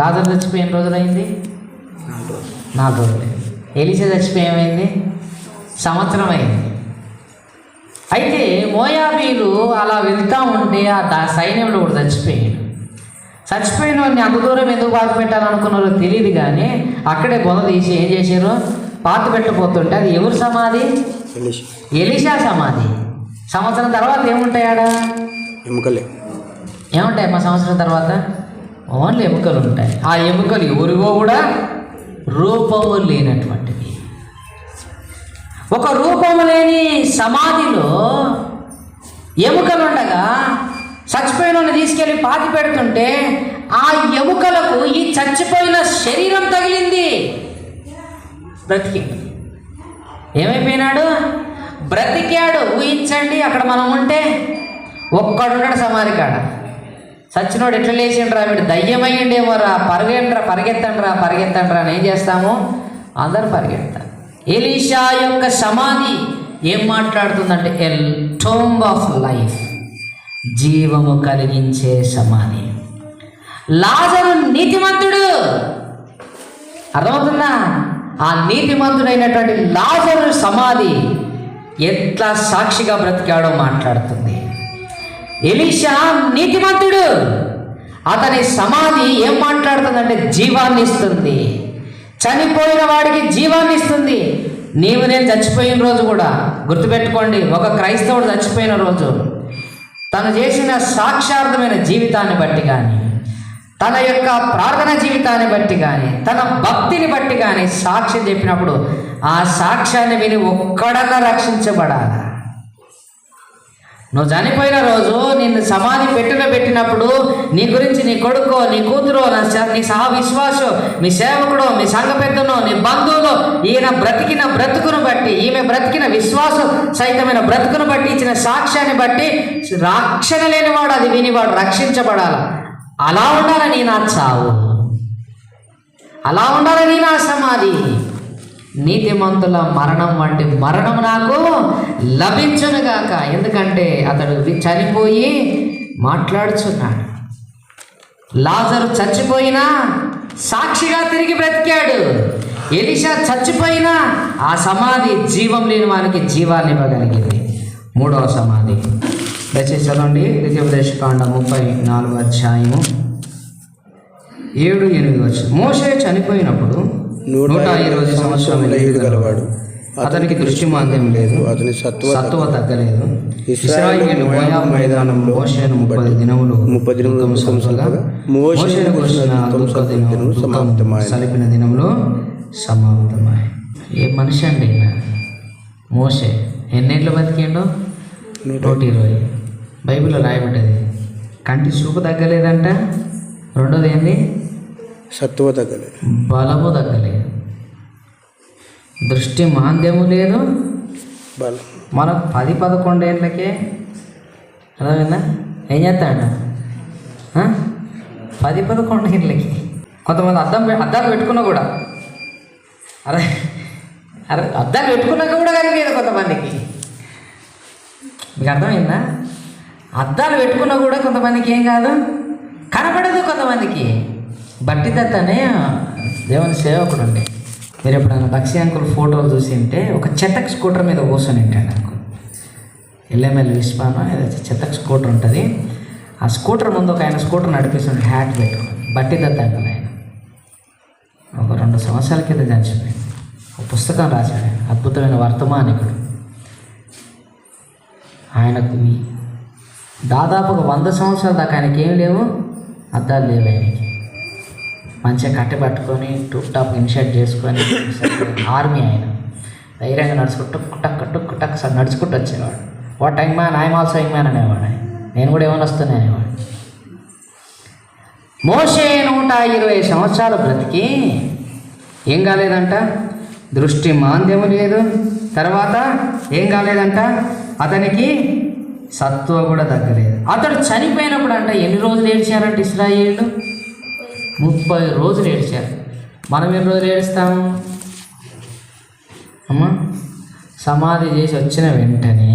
లాజరు చచ్చిపోయి ఎన్ని రోజులైంది? 4 రోజులైంది. ఎలీషా చచ్చిపోయి ఏమైంది? సంవత్సరం అయింది. అయితే మోయాబీలు అలా వెళ్తూ ఉంటే ఆ సైన్యంలో కూడా చచ్చిపోయిన వాడిని అంత దూరం ఎందుకు పాతి పెట్టాలనుకున్నారో తెలియదు. కానీ అక్కడే బొంద తీసి ఏం చేశారు? పాతి పెట్టబోతుంటే అది ఎవరు సమాధి? ఎలీషా సమాధి. సంవత్సరం తర్వాత ఏముంటాయాడా? ఎముకలే. ఏముంటాయి మా సంవత్సరం తర్వాత? ఓన్లీ ఎముకలు ఉంటాయి. ఆ ఎముకలు ఎవరివో కూడా రూపము లేనటువంటివి. ఒక రూపము లేని సమాధిలో ఎముకలు ఉండగా చచ్చిపోయిన తీసుకెళ్ళి పాతి పెడుతుంటే ఆ ఎముకలకు ఈ చచ్చిపోయిన శరీరం తగిలింది. బ్రతికి ఏమైపోయినాడు? బ్రతికాడు. ఊహించండి, అక్కడ మనం ఉంటే ఒక్కడున్నాడు సమాధి కాడ. చచ్చినోడు ఎట్లా లేచిండ్రా, వీడు దయ్యమయ్యిండేమోరా, పరిగెత్తండ్రా అని ఏం చేస్తాము? అందరు పరిగెడతారు. ఎలీషా యొక్క సమాధి ఏం మాట్లాడుతుందంటే ఎల్ టోంబ్ ఆఫ్ లైఫ్, జీవము కలిగించే సమాధి. లాజరు నీతిమంతుడు, అర్థమవుతుందా? ఆ నీతిమంతుడైనటువంటి లాజరు సమాధి ఎట్లా సాక్షిగా బ్రతికాడో మాట్లాడుతుంది. ఎలీషా నీతిమంతుడు, అతని సమాధి ఏం మాట్లాడుతుందంటే జీవాన్ని ఇస్తుంది. చనిపోయిన వాడికి జీవాన్ని ఇస్తుంది. నీవు నేను చచ్చిపోయిన రోజు కూడా గుర్తుపెట్టుకోండి, ఒక క్రైస్తవుడు చచ్చిపోయిన రోజు తను చేసిన సాక్షార్థమైన జీవితాన్ని బట్టి కానీ, తన యొక్క ప్రార్థన జీవితాన్ని బట్టి కానీ, తన భక్తిని బట్టి కానీ సాక్ష్యం చెప్పినప్పుడు ఆ సాక్ష్యాన్ని విని ఒక్కడన్నా రక్షించబడాలి. నువ్వు చనిపోయిన రోజు నిన్ను సమాధి పెట్టినప్పుడు నీ గురించి నీ కొడుకో, నీ కూతురో, నీ సహ విశ్వాసో, మీ సేవకుడో, మీ సంఘ పెద్దనో, నీ బంధువులో ఈయన బ్రతికిన బ్రతుకును బట్టి, ఈమె బ్రతికిన విశ్వాసం సహితమైన బ్రతుకును బట్టి ఇచ్చిన సాక్ష్యాన్ని బట్టి రక్షణ లేనివాడు అది విని వాడు రక్షించబడాలి. అలా ఉండాలని నా చావు, అలా ఉండాలని నా సమాధి. నీతిమంతుల మరణం వంటి మరణం నాకు లభించునుగాక. ఎందుకంటే అతడు చనిపోయి మాట్లాడుచున్నాడు. లాజరు చచ్చిపోయినా సాక్షిగా తిరిగి బ్రతికాడు. ఎలీషా చచ్చిపోయినా ఆ సమాధి జీవం లేని వానికి జీవాన్ని ఇవ్వగలిగింది. మూడవ సమాధి దయచేసి చదవండి. ద్వితీయోపదేశకాండం 34వ అధ్యాయము 7-8 మోషే చనిపోయినప్పుడు 120 సంవత్సరాలు గలవాడు, అతనికి దృష్టి మాంద్యం లేదు, అతని సత్వ తగ్గలేదు. ఇశ్రాయేలు మోయాబు మైదానంలో మోషేను 30 దినములు మోషేను గురించిన సలిపిన దినంలో సమాప్తమాయ్. ఏ మనిషి అండి మోషే? ఎన్నేళ్ళు బతికిండో? 120. బైబిల్లో రాయబడ్డది. కంటి చూపు తగ్గలేదంట. రెండోది ఏంది? సత్తువ తగ్గలేదు, బలము తగ్గలేదు, దృష్టి మాంద్యము లేదు, బలం. మనకు 10-11 ఏళ్ళకే అర్థమైందా? ఏం చేస్తాడు? 10-11 ఏళ్ళకి కొంతమంది అద్దాలు పెట్టుకున్నా కూడా అరే అద్దాలు పెట్టుకున్నాక కూడా కలిగేది కొంతమందికి. మీకు అర్థమైందా? అద్దాలు పెట్టుకున్నా కూడా కొంతమందికి ఏం కాదు, కనపడదు. కొంతమందికి బట్టి దత్త అనే దేవుని సేవకుడు ఉండే. మీరు ఎప్పుడైనా బక్సీ అంకుల్ ఫోటోలు చూసి ఉంటే ఒక చెతక్ స్కూటర్ మీద కూర్చొని ఉంటాడు అంకుల్. ఎల్ఎంఎల్ విస్పానో ఏదో చెతక్ స్కూటర్ ఉంటుంది. ఆ స్కూటర్ ముందు ఒక ఆయన స్కూటర్ నడిపిస్తుంటే హ్యాట్ పెట్టుకుని బట్టి దత్త అంకుల్. ఆయన ఒక 2 సంవత్సరాల కింద చనిపోయింది. ఒక పుస్తకం రాశాడు ఆయన, అద్భుతమైన వర్తమానికుడు. ఆయనకు దాదాపుగా 100 సంవత్సరాల దాకా ఆయనకి ఏం లేవు, అద్దాలు లేవు. ఆయనకి మంచిగా కట్టె పట్టుకొని టూప్ టాప్ ఇన్షర్ట్ చేసుకొని ఆర్మీ ఆయన ధైర్యంగా నడుచుకుంటూ టక్ నడుచుకుంటూ వచ్చేవాడు. What time man, I'm also young man అనేవాడు. నేను కూడా ఏమైనా వస్తున్నాయి అనేవాడు. మోషే 120 సంవత్సరాలు బ్రతికి ఏం కాలేదంట? దృష్టి మాంద్యము లేదు. తర్వాత ఏం కాలేదంట? అతనికి సత్తువ కూడా తగ్గలేదు. అతడు చనిపోయినప్పుడు అంట ఎన్ని రోజులు ఏడ్చారంట ఇశ్రాయేలు? 30 రోజులు ఏడ్చారు. మనం ఎన్ని రోజులు ఏడుస్తాము అమ్మా? సమాధి చేసి వచ్చిన వెంటనే,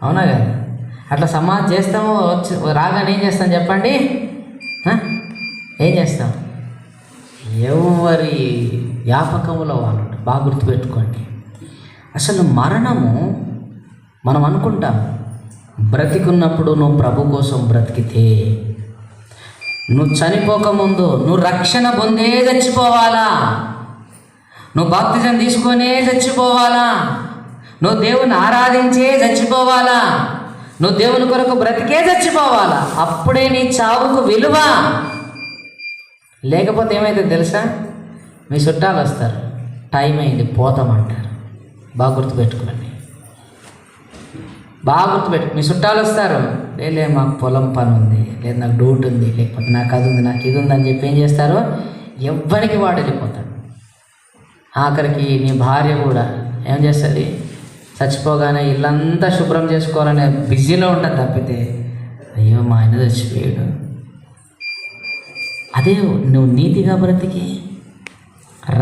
అవునా కదా? అట్లా సమాధి చేస్తాము. రాగానే ఏం చేస్తాం చెప్పండి? ఏం చేస్తాం? ఎవరి జ్ఞాపకములో వాళ్ళు బాగా గుర్తుపెట్టుకోండి. అసలు మరణము మనం అనుకుంటాం, బ్రతికున్నప్పుడు నువ్వు ప్రభు కోసం బ్రతికితే, నువ్వు చనిపోకముందు నువ్వు రక్షణ పొందే చచ్చిపోవాలా, నువ్వు బాప్తిజం తీసుకొనే చచ్చిపోవాలా, నువ్వు దేవుని ఆరాధించే చచ్చిపోవాలా, నువ్వు దేవుని కొరకు బ్రతికే చచ్చిపోవాలా. అప్పుడే నీ చావుకు విలువ. లేకపోతే ఏమైతే తెలుసా? మీ చుట్టాలు వస్తారు, టైం అయింది పోతామంటారు. బాగా గుర్తుపెట్టుకోండి, బాగా గుర్తుపెట్టు. మీ చుట్టాలు వస్తారు, లేలే మాకు పొలం పని ఉంది, లేదు నాకు డ్యూటీ ఉంది, లేకపోతే నాకు అది ఉంది, నాకు ఇది ఉంది అని చెప్పి ఏం చేస్తారు, ఎవ్వరికి వాడు వెళ్ళిపోతాడు. ఆఖరికి నీ భార్య కూడా ఏం చేస్తుంది, చచ్చిపోగానే ఇల్లంతా శుభ్రం చేసుకోవాలనే బిజీలో ఉంటుంది తప్పితే అయ్యో మా ఆయన చచ్చిపోయాడు. అదే నువ్వు నీతిగా బ్రతికి,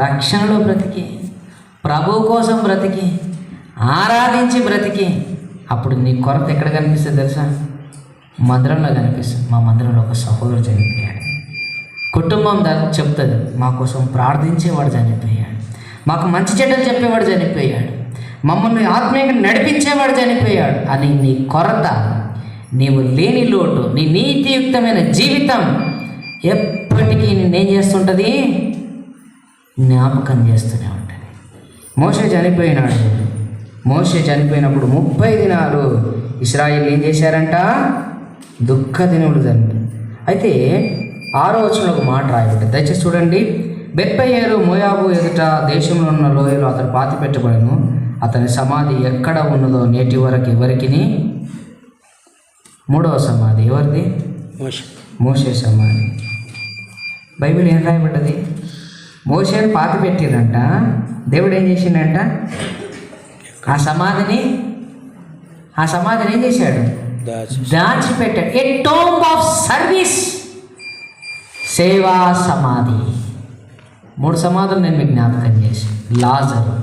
రక్షణలో బ్రతికి, ప్రభు కోసం బ్రతికి, ఆరాధించి బ్రతికి, అప్పుడు నీ కొరత ఎక్కడ కనిపిస్తుంది తెలుసా? మందిరంలో కనిపిస్తుంది. మా మందిరంలో ఒక సహోదరుడు చనిపోయాడు. కుటుంబం చెప్తుంది మా కోసం ప్రార్థించేవాడు చనిపోయాడు, మాకు మంచి చెడ్డలు చెప్పేవాడు చనిపోయాడు, మమ్మల్ని ఆత్మీయంగా నడిపించేవాడు చనిపోయాడు అని నీ కొరత, నీవు లేని లోటు, నీ నీతియుక్తమైన జీవితం ఎప్పటికీ నిన్నేం చేస్తుంటుంది, జ్ఞాపకం చేస్తూనే ఉంటుంది. మోషే చనిపోయినాడు. మోషే చనిపోయినప్పుడు 30 దినాలు ఇశ్రాయేలు ఏం చేశారంట, దుఃఖ దినములు చనిపోయి. అయితే 6వ వచనంలో ఒక మాట రాయబడ్డది, దయచేసి చూడండి. బెత్పయేలు మోయాబు ఎదుట దేశంలో ఉన్న లోయలో అతను పాతి పెట్టబడను. అతని సమాధి ఎక్కడ ఉన్నదో నేటి వరకు ఎవరికిని. 3వ సమాధి ఎవరిది? మోషే సమాధి. బైబిల్ ఏం రాయబడ్డది? మోషేని పాతి పెట్టిరంట. దేవుడు ఏం చేసిండంట, ఆ సమాధిని ఏం చేశాడు, దాచిపెట్టాడు. ఏ టోంబ్ ఆఫ్ సర్వీస్, సేవా సమాధి. 3 సమాధులు నేను మీకు జ్ఞాపకం చేసి, లాజరు,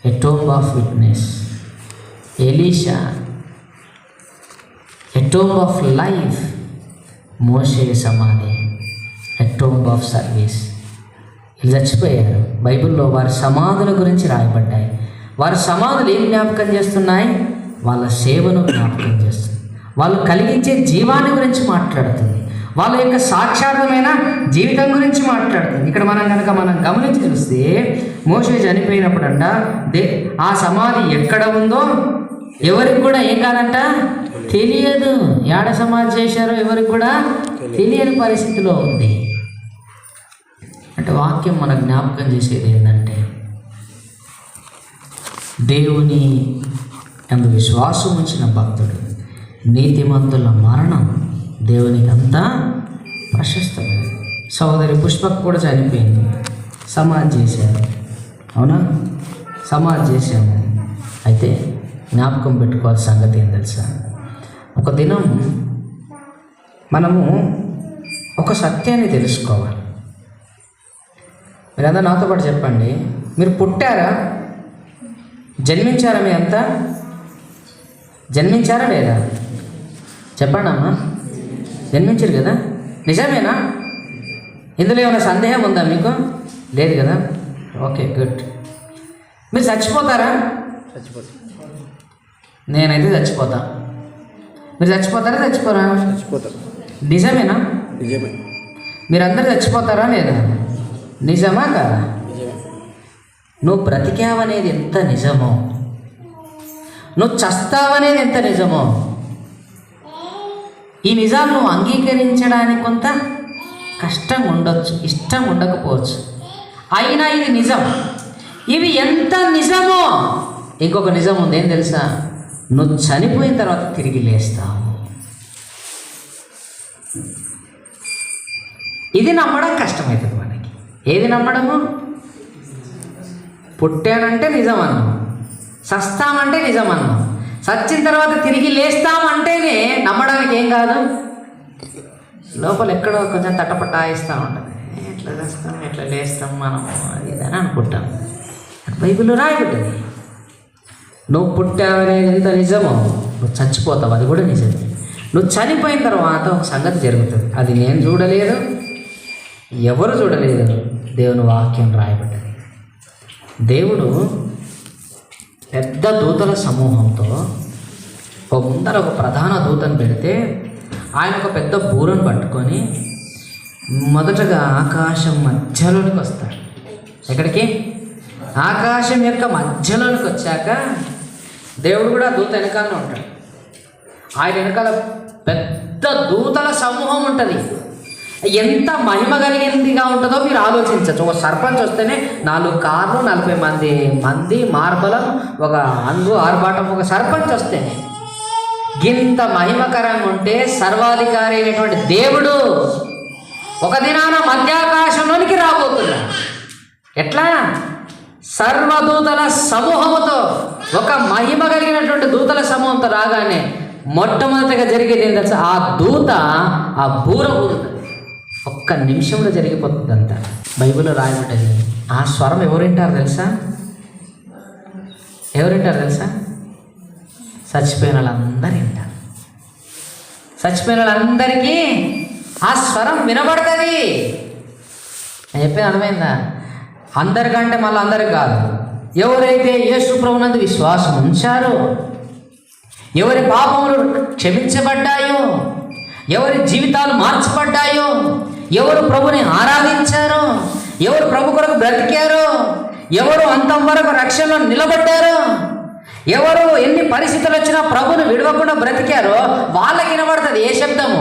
a tomb of witness, Elisha, a tomb of life, మోషే సమాధి, ఏ టోంబ్ ఆఫ్ సర్వీస్. వీళ్ళు చచ్చిపోయారు. బైబిల్లో వారి సమాధుల గురించి రాయబడ్డాయి. వారి సమాధులు ఏం జ్ఞాపకం చేస్తున్నాయి, వాళ్ళ సేవను జ్ఞాపకం చేస్తుంది, వాళ్ళు కలిగించే జీవాన్ని గురించి మాట్లాడుతుంది, వాళ్ళ యొక్క సాక్షాత్మైన జీవితం గురించి మాట్లాడుతుంది. ఇక్కడ మనం గమనించి చూస్తే మోషే చనిపోయినప్పుడంట ఆ సమాధి ఎక్కడ ఉందో ఎవరికి కూడా ఏం కాదంట, తెలియదు. ఏడ సమాధి చేశారో ఎవరికి కూడా తెలియని పరిస్థితిలో ఉంది. అంటే వాక్యం మన జ్ఞాపకం చేసేది ఏంటంటే, దేవుని అందు విశ్వాసం ఉంచిన భక్తుడు, నీతిమంతుల మరణం దేవునికి అంతా ప్రశస్తమైనది. సహోదరి పుష్పకు కూడా చనిపోయింది, సమాధి చేశారు. అవునా, సమాధి చేశాము. అయితే జ్ఞాపకం పెట్టుకోవాల్సిన సంగతి ఏం తెలుసా, ఒక దినం మనము ఒక సత్యాన్ని తెలుసుకోవాలి. మీరందరూ నాతో పాటు చెప్పండి, మీరు పుట్టారా, జన్మించారా? మీ అంతా జన్మించారా లేదా? చెప్పండి అమ్మా. జన్మించారు కదా, నిజమేనా? ఇందులో ఏమైనా సందేహం ఉందా మీకు? లేదు కదా, ఓకే గుడ్. మీరు చచ్చిపోతారా? నేనైతే చచ్చిపోతా. మీరు చచ్చిపోతారా? చచ్చిపోరా? నిజమేనా? నిజమే. మీరందరూ చచ్చిపోతారా లేదా? నిజమా కాదా? నువ్వు బ్రతికావనేది ఎంత నిజమో, నువ్వు చస్తావనేది ఎంత నిజమో, ఈ నిజాలు నువ్వు అంగీకరించడానికి కొంత కష్టం ఉండొచ్చు, ఇష్టం ఉండకపోవచ్చు, అయినా ఇది నిజం. ఇవి ఎంత నిజమో ఇంకొక నిజం ఉంది, ఏం తెలుసా? నువ్వు చనిపోయిన తర్వాత తిరిగి లేస్తావు. ఇది నమ్మడం కష్టమవుతుంది మనకి. ఏది నమ్మడము? పుట్టానంటే నిజం అన్నాం, సస్తామంటే నిజం అన్నాం, సచ్చిన తర్వాత తిరిగి లేస్తామంటేనే నమ్మడానికి ఏం కాదు, లోపల ఎక్కడో కొంచెం తటపటాయిస్తూ ఉంటుంది. ఎట్లా చేస్తాం, ఎట్లా లేస్తాం మనం, అది ఇదని అనుకుంటాం. బైబిల్లో రాయబడ్డది, నువ్వు పుట్టావనేది ఎంత నిజమో నువ్వు చచ్చిపోతావు, అది కూడా నిజమే. నువ్వు చనిపోయిన తర్వాత ఒక సంగతి జరుగుతుంది, అది నేను చూడలేదు, ఎవరు చూడలేదు, దేవుని వాక్యం రాయబడ్డది. దేవుడు పెద్ద దూతల సమూహంతో ముందర ఒక ప్రధాన దూతను పెడితే ఆయన ఒక పెద్ద బూరను పట్టుకొని మొదటగా ఆకాశం మధ్యలోనికి వస్తాడు. ఎక్కడికి? ఆకాశం యొక్క మధ్యలోనికి వచ్చాక దేవుడు కూడా దూత వెనకాలనే ఉంటాడు. ఆయన వెనకాల పెద్ద దూతల సమూహం ఉంటుంది. ఎంత మహిమ కలిగిందిగా ఉంటుందో మీరు ఆలోచించవచ్చు. ఒక సర్పంచ్ వస్తేనే 4 కార్లు, 40 మంది మార్బలం, ఒక అంగు ఆర్భాటం, ఒక సర్పంచ్ వస్తేనే గింత మహిమకరంగా ఉంటే సర్వాధికారి అయినటువంటి దేవుడు ఒక దినాన మధ్యాకాశంలోనికి రాబోతున్నాడు. ఎట్లా? సర్వదూతల సమూహముతో, ఒక మహిమ కలిగినటువంటి దూతల సమూహంతో రాగానే మొట్టమొదటిగా జరిగేది ఏం తెలుసా? ఆ దూత ఆ బూర ఊరుతుంది. ఒక్క నిమిషంలో జరిగిపోతుంది అంతా. బైబిల్లో రాయబడ్డది. ఆ స్వరం ఎవరు వింటారు తెలుసా? ఎవరు వింటారు తెలుసా? చచ్చిపోయిన వాళ్ళందరూ వింటారు. చచ్చిపోయిన వాళ్ళందరికీ ఆ స్వరం వినబడుతుంది. నేను చెప్పేది అర్థమైందా? అందరికంటే మళ్ళీ అందరికి కాదు. ఎవరైతే యేసు ప్రభువునందు విశ్వాసం ఉంచారో, ఎవరి పాపములు క్షమించబడ్డాయో, ఎవరి జీవితాలు మార్చబడ్డాయో, ఎవరు ప్రభుని ఆరాధించారో, ఎవరు ప్రభు కొరకు బ్రతికారో, ఎవరు అంతం వరకు రక్షణలో నిలబడ్డారో, ఎవరు ఎన్ని పరిస్థితులు వచ్చినా ప్రభుని విడవకుండా బ్రతికారో వాళ్ళకి వినబడుతుంది. ఏ శబ్దము?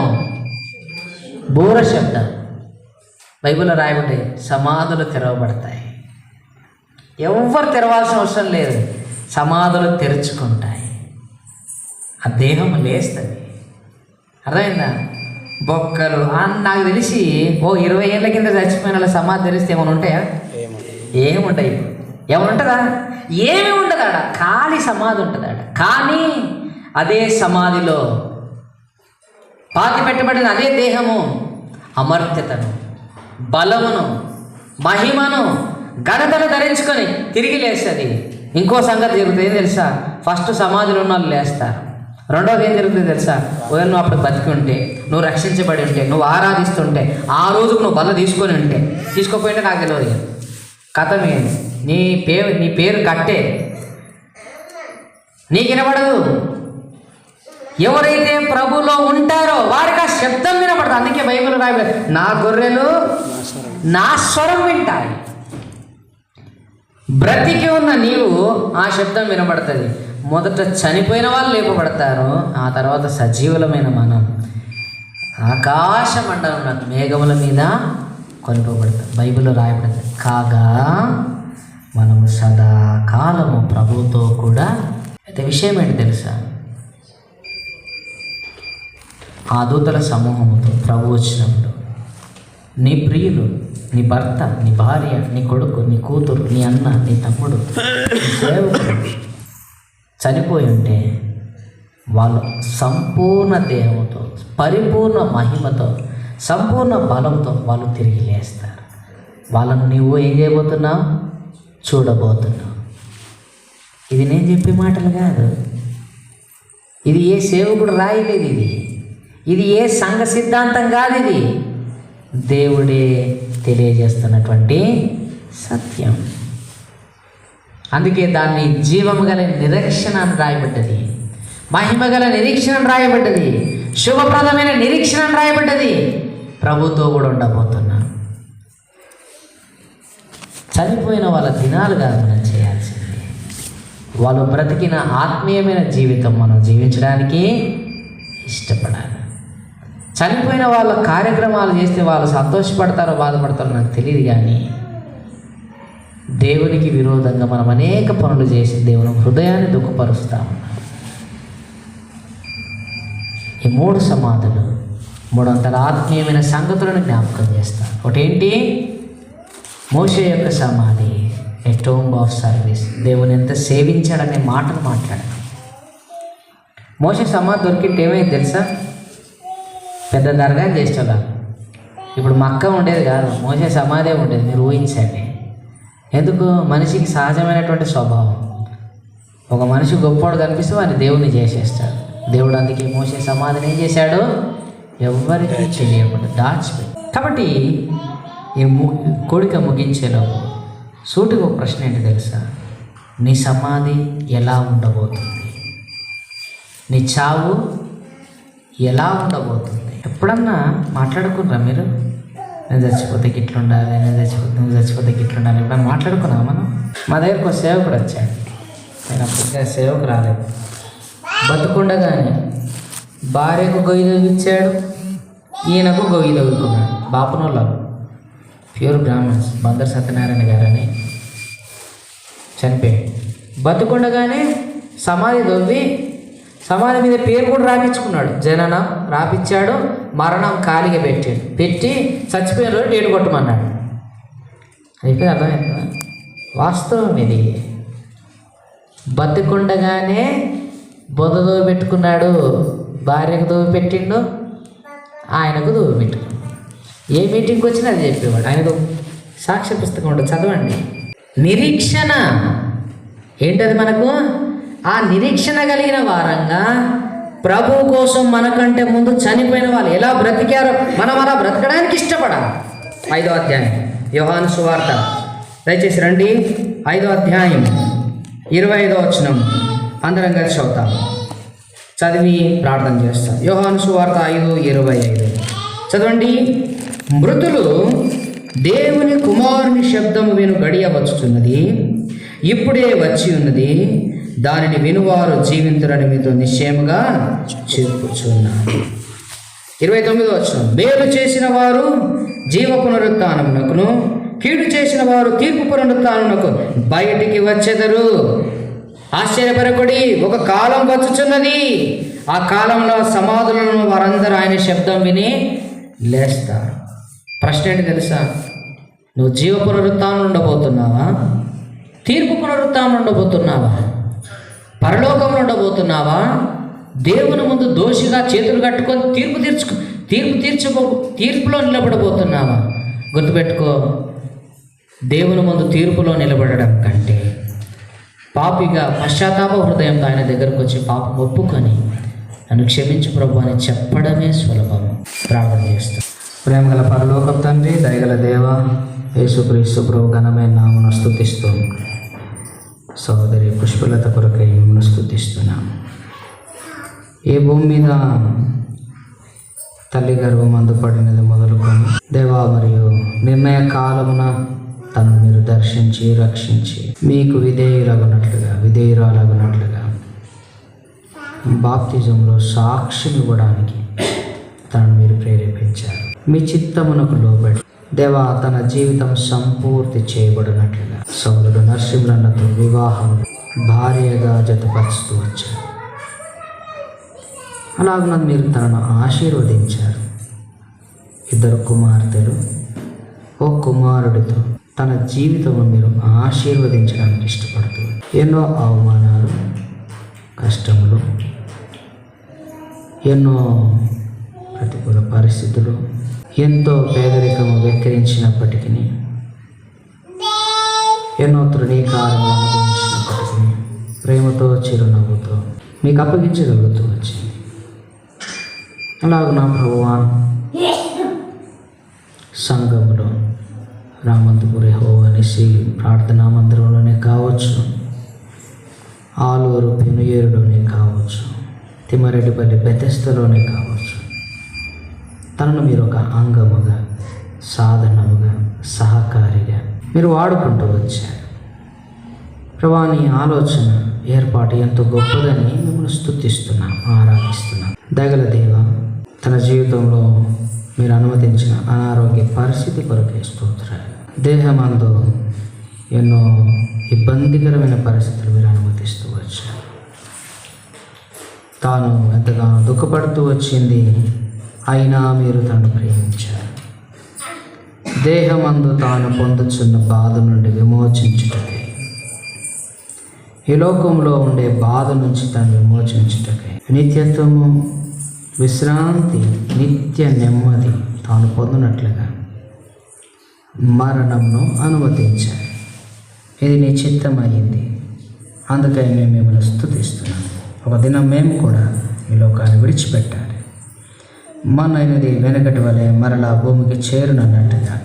బూర శబ్దం. బైబిల్లో రాయబడి సమాధులు తెరవబడతాయి. ఎవ్వరు తెరవాల్సిన అవసరం లేదు, సమాధులు తెరుచుకుంటాయి. ఆ దేహం లేస్తుంది. అర్థమైందా? బొక్కలు నాకు తెలిసి 20 ఏళ్ళ కింద చచ్చిపోయిన వాళ్ళ సమాధి తెరిస్తే ఏమైనా ఉంటాయా? ఏముంటాయి? ఏమైనా ఉంటుందా? ఏమి ఉండదాడ. ఖాళీ సమాధి ఉంటుందాడ. కానీ అదే సమాధిలో పాతి పెట్టబడిన అదే దేహము అమర్త్యతను, బలమును, మహిమను, ఘనతను ధరించుకొని తిరిగి లేస్తుంది. ఇంకో సంగతి జరుగుతుంది. ఏం తెలుసా? ఫస్ట్ సమాధిలో ఉన్న వాళ్ళు లేస్తారు. రెండోది ఏం జరుగుతుంది తెలుసా? నువ్వు అప్పుడు బతికి ఉంటే, నువ్వు రక్షించబడి ఉంటే, నువ్వు ఆరాధిస్తుంటే, ఆ రోజుకు నువ్వు బల్ల తీసుకొని ఉంటే, తీసుకోపోయింటే నాకు తెలియదు. కథమే, నీ పేరు కట్టే, నీకు వినపడదు. ఎవరైతే ప్రభులో ఉంటారో వారికి ఆ శబ్దం వినపడదు. అందుకే బైబిల్ రాయబడి నా గొర్రెలు నా స్వరం వింటాయి. బ్రతికి ఉన్న నీవు ఆ శబ్దం వినబడుతుంది. మొదట చనిపోయిన వాళ్ళు లేపబడతారు, ఆ తర్వాత సజీవులమైన మనం ఆకాశ మండలంలో మేఘముల మీద కొనుకోబడతాం. బైబిల్లో రాయబడింది. కాగా మనము సదాకాలము ప్రభువుతో కూడా. అయితే విషయం ఏంటి తెలుసా? ఆ దూతల సమూహముతో ప్రభు వచ్చినప్పుడు నీ ప్రియులు, నీ భర్త, నీ భార్య, నీ కొడుకు, నీ కూతురు, నీ అన్న, నీ తమ్ముడు, నీ సేవకుడు చనిపోయి ఉంటే వాళ్ళు సంపూర్ణ దేహంతో, పరిపూర్ణ మహిమతో, సంపూర్ణ బలంతో వాళ్ళు తిరిగి లేస్తారు. వాళ్ళను నువ్వు ఏం చేయబోతున్నావు? చూడబోతున్నావు. ఇది నేను చెప్పే మాటలు కాదు. ఇది ఏ సేవకుడు రాయలేదు. ఇది ఏ సంఘ సిద్ధాంతం కాదు. ఇది దేవుడే తెలియజేస్తున్నటువంటి సత్యం. అందుకే దాన్ని జీవము గల నిరీక్షణ అని రాయబడ్డది, మహిమ గల నిరీక్షణ అని రాయబడ్డది, శుభప్రదమైన నిరీక్షణ అని రాయబడ్డది. ప్రభుతో కూడా ఉండబోతున్నా. చనిపోయిన వాళ్ళ దినాలు కాదు మనం చేయాల్సింది, వాళ్ళు బ్రతికిన ఆత్మీయమైన జీవితం మనం జీవించడానికి ఇష్టపడాలి. చనిపోయిన వాళ్ళ కార్యక్రమాలు చేస్తే వాళ్ళు సంతోషపడతారో బాధపడతారో నాకు తెలియదు, కానీ దేవునికి విరోధంగా మనం అనేక పనులు చేసి దేవుని హృదయాన్ని దుఃఖపరుస్తా ఉన్నాం. ఈ 3 సమాధులు 300 ఆత్మీయమైన సంగతులను జ్ఞాపకం చేస్తాను. ఒకటేంటి? మోషే యొక్క సమాధి, ఏ టోంబ్ ఆఫ్ సర్వీస్. దేవుని ఎంత సేవించాడనే మాటను మాట్లాడాను. మోషే సమాధి దొరికింటే ఏమైంది తెలుసా? పెద్ద దర్గా చేసేవాళ్ళం. ఇప్పుడు మక్క ఉండేది కాదు, మోసే సమాధే ఉండేది. మీరు ఊహించండి. ఎందుకు? మనిషికి సహజమైనటువంటి స్వభావం. ఒక మనిషి గొప్పవాడు కనిపిస్తే వాడిని దేవుని చేసేస్తాడు. దేవుడు అందుకే మోసే సమాధిని ఏం చేశాడు? ఎవరికి తెలియకుండా దాచిపెట్టి. కాబట్టి ఈ కోడిక ముగించేలోపు సూటిగా ఒక ప్రశ్న ఏంటి తెలుసా? నీ సమాధి ఎలా ఉండబోతుంది? నీ చావు ఎలా ఉండబోతుంది? ఎప్పుడన్నా మాట్లాడుకున్నారా మీరు? నేను చచ్చిపోతే గిట్లుండాలి, నువ్వు చచ్చిపోతే గిట్లుండాలి. ఎప్పుడన్నా మాట్లాడుకున్నావా మనం? మా దగ్గరకు ఒక సేవకుడు వచ్చాడు. నేను అప్పుడు సేవకు రాలేదు. బతుకుండగానే భార్యకు గొయ్యి తవ్వించాడు, ఈయనకు గొయ్యి తవ్వుకున్నాడు. బాపనోళ్ళు, ప్యూర్ బ్రాహ్మణ్స్, బందర్ సత్యనారాయణ గారని చనిపోయాడు. బతుకుండగానే సమాధి తవ్వి సమాధి మీద పేరు కూడా రాపించుకున్నాడు. జననం రాపించాడు, మరణం ఖాళీగా పెట్టాడు. పెట్టి చచ్చిపోయిన రోజు డేట్ కొట్టమన్నాడు. అయిపోయి అర్థమైందా? వాస్తవం ఇది. బతికుండగానే బొద్ద పెట్టుకున్నాడు, భార్యకు దోవి పెట్టిండు, ఆయనకు దోవి పెట్టుకున్నాడు. ఏ మీటింగ్కి వచ్చినా అది చెప్పేవాడు. ఆయనకు సాక్ష్య పుస్తకం ఉంటుంది, చదవండి. నిరీక్షణ ఏంటది మనకు? ఆ నిరీక్షణ కలిగిన వారంగా ప్రభువు కోసం మనకంటే ముందు చనిపోయిన వాళ్ళు ఎలా బ్రతికారో మనం అలా బ్రతకడానికి ఇష్టపడాలి. 5వ అధ్యాయం యోహాను సువార్త, దయచేసి రండి. 5వ అధ్యాయం 25వ వచనం అందరం కలిసి చదువుతాం. చదివి ప్రార్థన చేస్తాం. యోహాను సువార్త 5:25 చదవండి. మృతులు దేవుని కుమారుని శబ్దము విను గడియ వచ్చుచున్నది, ఇప్పుడే వచ్చి ఉన్నది, దానిని వినువారు జీవింతురని మీతో నిశ్చయముగా చెప్పుచున్నారు. 29వ వచనం, మేలు చేసిన వారు జీవ పునరుత్థానమునకును, కీడు చేసిన వారు తీర్పు పునరుత్థానమునకు బయటికి వచ్చెదరు. ఆశ్చర్యపరకుడి, ఒక కాలం వచ్చుచున్నది, ఆ కాలంలో సమాధులను వారందరూ ఆయన శబ్దం విని లేస్తారు. ప్రశ్న ఏంటి తెలుసా? నువ్వు జీవ పునరుత్థానం ఉండబోతున్నావా? తీర్పు పునరుత్థానం ఉండబోతున్నావా? పరలోకంలో ఉండబోతున్నావా? దేవుని ముందు దోషిగా చేతులు కట్టుకొని తీర్పులో నిలబడబోతున్నావా? గుర్తుపెట్టుకో, దేవుని ముందు తీర్పులో నిలబడడం కంటే పాపిగా పశ్చాత్తాప హృదయంతో ఆయన దగ్గరకు వచ్చి పాపం ఒప్పుకొని నన్ను క్షమించు ప్రభు అని చెప్పడమే సులభం. ప్రార్థన చేస్తాం. ప్రేమగల పరలోకం తండ్రి, దయగల దేవ, యేసుక్రీస్తు ప్రభు ఘనమైన నామమును స్తుతిస్తూ సహోదరి పుష్పలత కొరకై మిమ్మల్ని స్తుతిస్తున్నాం. ఏ భూమి మీద తల్లి గర్భమందు పడినది మొదలుకొని దేవా మరియు నిర్ణయ కాలమున తను మీరు దర్శించి రక్షించి మీకు విధేయురాలగునట్లుగా బాప్తిజంలో సాక్ష్యం ఇవ్వడానికి తనను మీరు ప్రేరేపించారు. మీ చిత్తమునకు లోబడి దేవా తన జీవితం సంపూర్తి చేయబడినట్లుగా సోదరుడు నరసింహన్నతో వివాహం భార్యగా జతపరుస్తూ వచ్చారు. అలాగున మీరు తనను ఆశీర్వదించారు. 2 కుమార్తెలు, ఓ కుమారుడితో తన జీవితం మీరు ఆశీర్వదించడానికి ఇష్టపడుతూ ఎన్నో అవమానాలు, కష్టములు, ఎన్నో ప్రతికూల పరిస్థితులు, ఎంతో పేదరికము వెక్కిరించినప్పటికీ, ఎన్నో తృణీకారాలు అనుభవించినప్పటికీ ప్రేమతో చిరునవ్వుతో మీకు అప్పగించగలుగుతూ వచ్చింది. అలాగ నా ప్రభువా, సంఘంలో రామంతపురి హోవనిసి ప్రార్థనా మందిరంలోనే కావచ్చు, ఆలూరు పెనుయేరులోనే కావచ్చు, తిమ్మరెడ్డిపల్లి బెతెస్తలోనే కావచ్చు, తనను మీరు ఒక అంగముగా, సాధనముగా, సహకారిగా మీరు వాడుకుంటూ వచ్చారు. ప్రభా, నీ ఆలోచన ఏర్పాటు ఎంతో గొప్పదని మిమ్మల్ని స్తుతిస్తున్నాం, ఆరాధిస్తున్నాం. దగల దేవ, తన జీవితంలో మీరు అనుమతించిన అనారోగ్య పరిస్థితి కొరకే స్తోత్రాలు. దేహమందు ఎన్నో ఇబ్బందికరమైన పరిస్థితులు మీరు అనుమతిస్తూ వచ్చారు. తాను ఎంతగానో దుఃఖపడుతూ వచ్చింది, అయినా మీరు తను ప్రేమించారు. దేహమందు తాను పొందుతున్న బాధ నుండి విమోచించుటకై, ఈ లోకంలో ఉండే బాధ నుంచి తాను విమోచించుటకై, నిత్యత్వము, విశ్రాంతి, నిత్య నెమ్మది తాను పొందినట్లుగా మరణంను అనుమతించారు. ఇది నీ చిత్తమైంది. అందుకై మేము మిమ్మల్ని స్తుతిస్తున్నాం. ఒక దినం మేము కూడా ఈ లోకాన్ని విడిచిపెట్టాలి. మనైనది వెనకటి వలె మరలా భూమికి చేరునన్నట్టుగా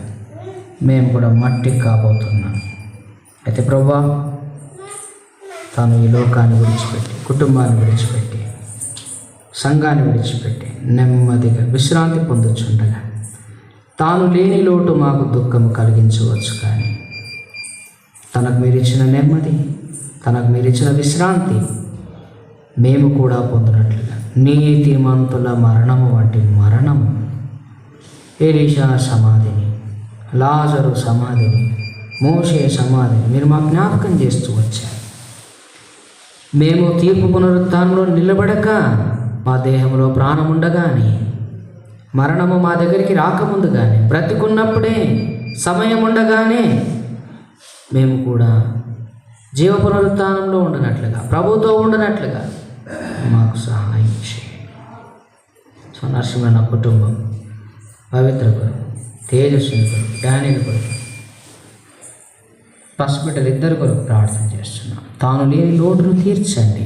మేము కూడా మట్టి కాబోతున్నాం. అయితే ప్రభువా, తాను ఈ లోకాన్ని విడిచిపెట్టి, కుటుంబాన్ని విడిచిపెట్టి, సంఘాన్ని విడిచిపెట్టి నెమ్మదిగా విశ్రాంతి పొందుచుండగా తాను లేని లోటు మాకు దుఃఖము కలిగించవచ్చు, కానీ తనకు మీరిచ్చిన నెమ్మది, తనకు మీరిచ్చిన విశ్రాంతి మేము కూడా పొందినట్లుగా నీతిమంతుల మరణము వంటి మరణము, ఎలీషా సమాధిని, లాజరు సమాధిని, మోషే సమాధిని మీరు మా జ్ఞాపకం చేస్తూ వచ్చారు. మేము తీర్పు పునరుత్థానంలో నిలబడక మా దేహంలో ప్రాణం ఉండగానే, మరణము మా దగ్గరికి రాకముందుగానే, బ్రతికున్నప్పుడే, సమయం ఉండగానే మేము కూడా జీవ పునరుత్థానంలో ఉండనట్లుగా, ప్రభుతో ఉండనట్లుగా మాకు సహాయం చేయండి. సో నరసింహన్న కుటుంబం, పవిత్ర కొరకు, తేజస్విని కొరకు, డానియల్ కొరకు, పసిబిడ్డలు ఇద్దరు కొరకు ప్రార్థన చేస్తున్నాం. తాను లేని లోటును తీర్చండి.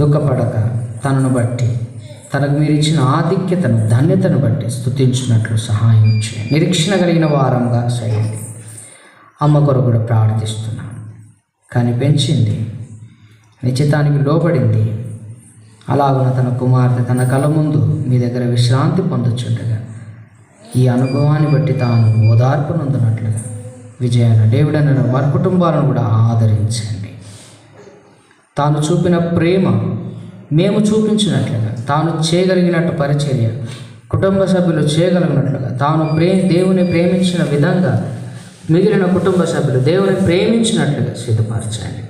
దుఃఖపడక తనను బట్టి, తనకు మీరు ఇచ్చిన ఆధిక్యతను, ధన్యతను బట్టి స్తుతించినట్లు సహాయం చేయండి. నిరీక్షణ కలిగిన వారంగా చేయండి. అమ్మ కొరకు కూడా ప్రార్థిస్తున్నాం. కానీ పెంచింది, నిశ్చితానికి లోబడింది. అలాగున తన కుమార్తె తన కళ్ళ ముందు మీ దగ్గర విశ్రాంతి పొందుచుండగా ఈ అనుభవాన్ని బట్టి తాను ఓదార్పు నొందినట్లుగా విజయాన్ని దేవుడైన వారి కుటుంబాలను కూడా ఆదరించండి. తాను చూపిన ప్రేమ మేము చూపించినట్లుగా, తాను చేయగలిగినట్టు పరిచర్య కుటుంబ సభ్యులు చేయగలిగినట్లుగా, తాను దేవుని ప్రేమించిన విధంగా మిగిలిన కుటుంబ సభ్యులు దేవుని ప్రేమించినట్లుగా సిద్ధపరచండి.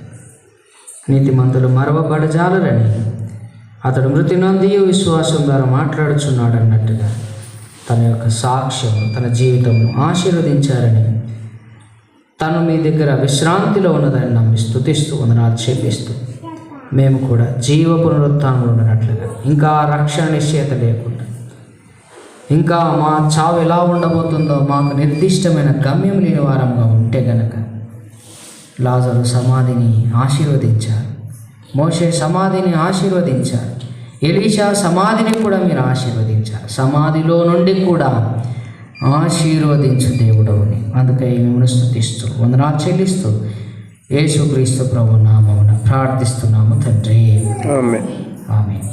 నీతిమంతులు మరవబడజాలరని అతడు మృతి నొంది విశ్వాసం ద్వారా మాట్లాడుచున్నాడు అన్నట్టుగా తన యొక్క సాక్ష్యం, తన జీవితంను ఆశీర్వదించారని, తను మీ దగ్గర విశ్రాంతిలో ఉన్నదని నమ్మి స్తుతిస్తూ వందనాలు చెల్లిస్తూ మేము కూడా జీవ పునరుత్థానంలో ఉన్నట్లుగా, ఇంకా రక్షణ నిశ్చయత లేకుండా, ఇంకా మా చావు ఎలా ఉండబోతుందో మాకు నిర్దిష్టమైన గమ్యం లేని వారంగా ఉంటే గనక, లాజరు సమాధిని ఆశీర్వదించారు, మోషే సమాధిని ఆశీర్వదించారు, ఎలీషా సమాధిని కూడా మీరు ఆశీర్వదించారు. సమాధిలో నుండి కూడా ఆశీర్వదించు దేవుడవుని. అందుకే మిమ్మల్ని స్తుతిస్తూ వందనాలు చెల్లిస్తూ యేసుక్రీస్తు ప్రభు నామమున ప్రార్థిస్తున్నాము తండ్రి. ఆమేన్.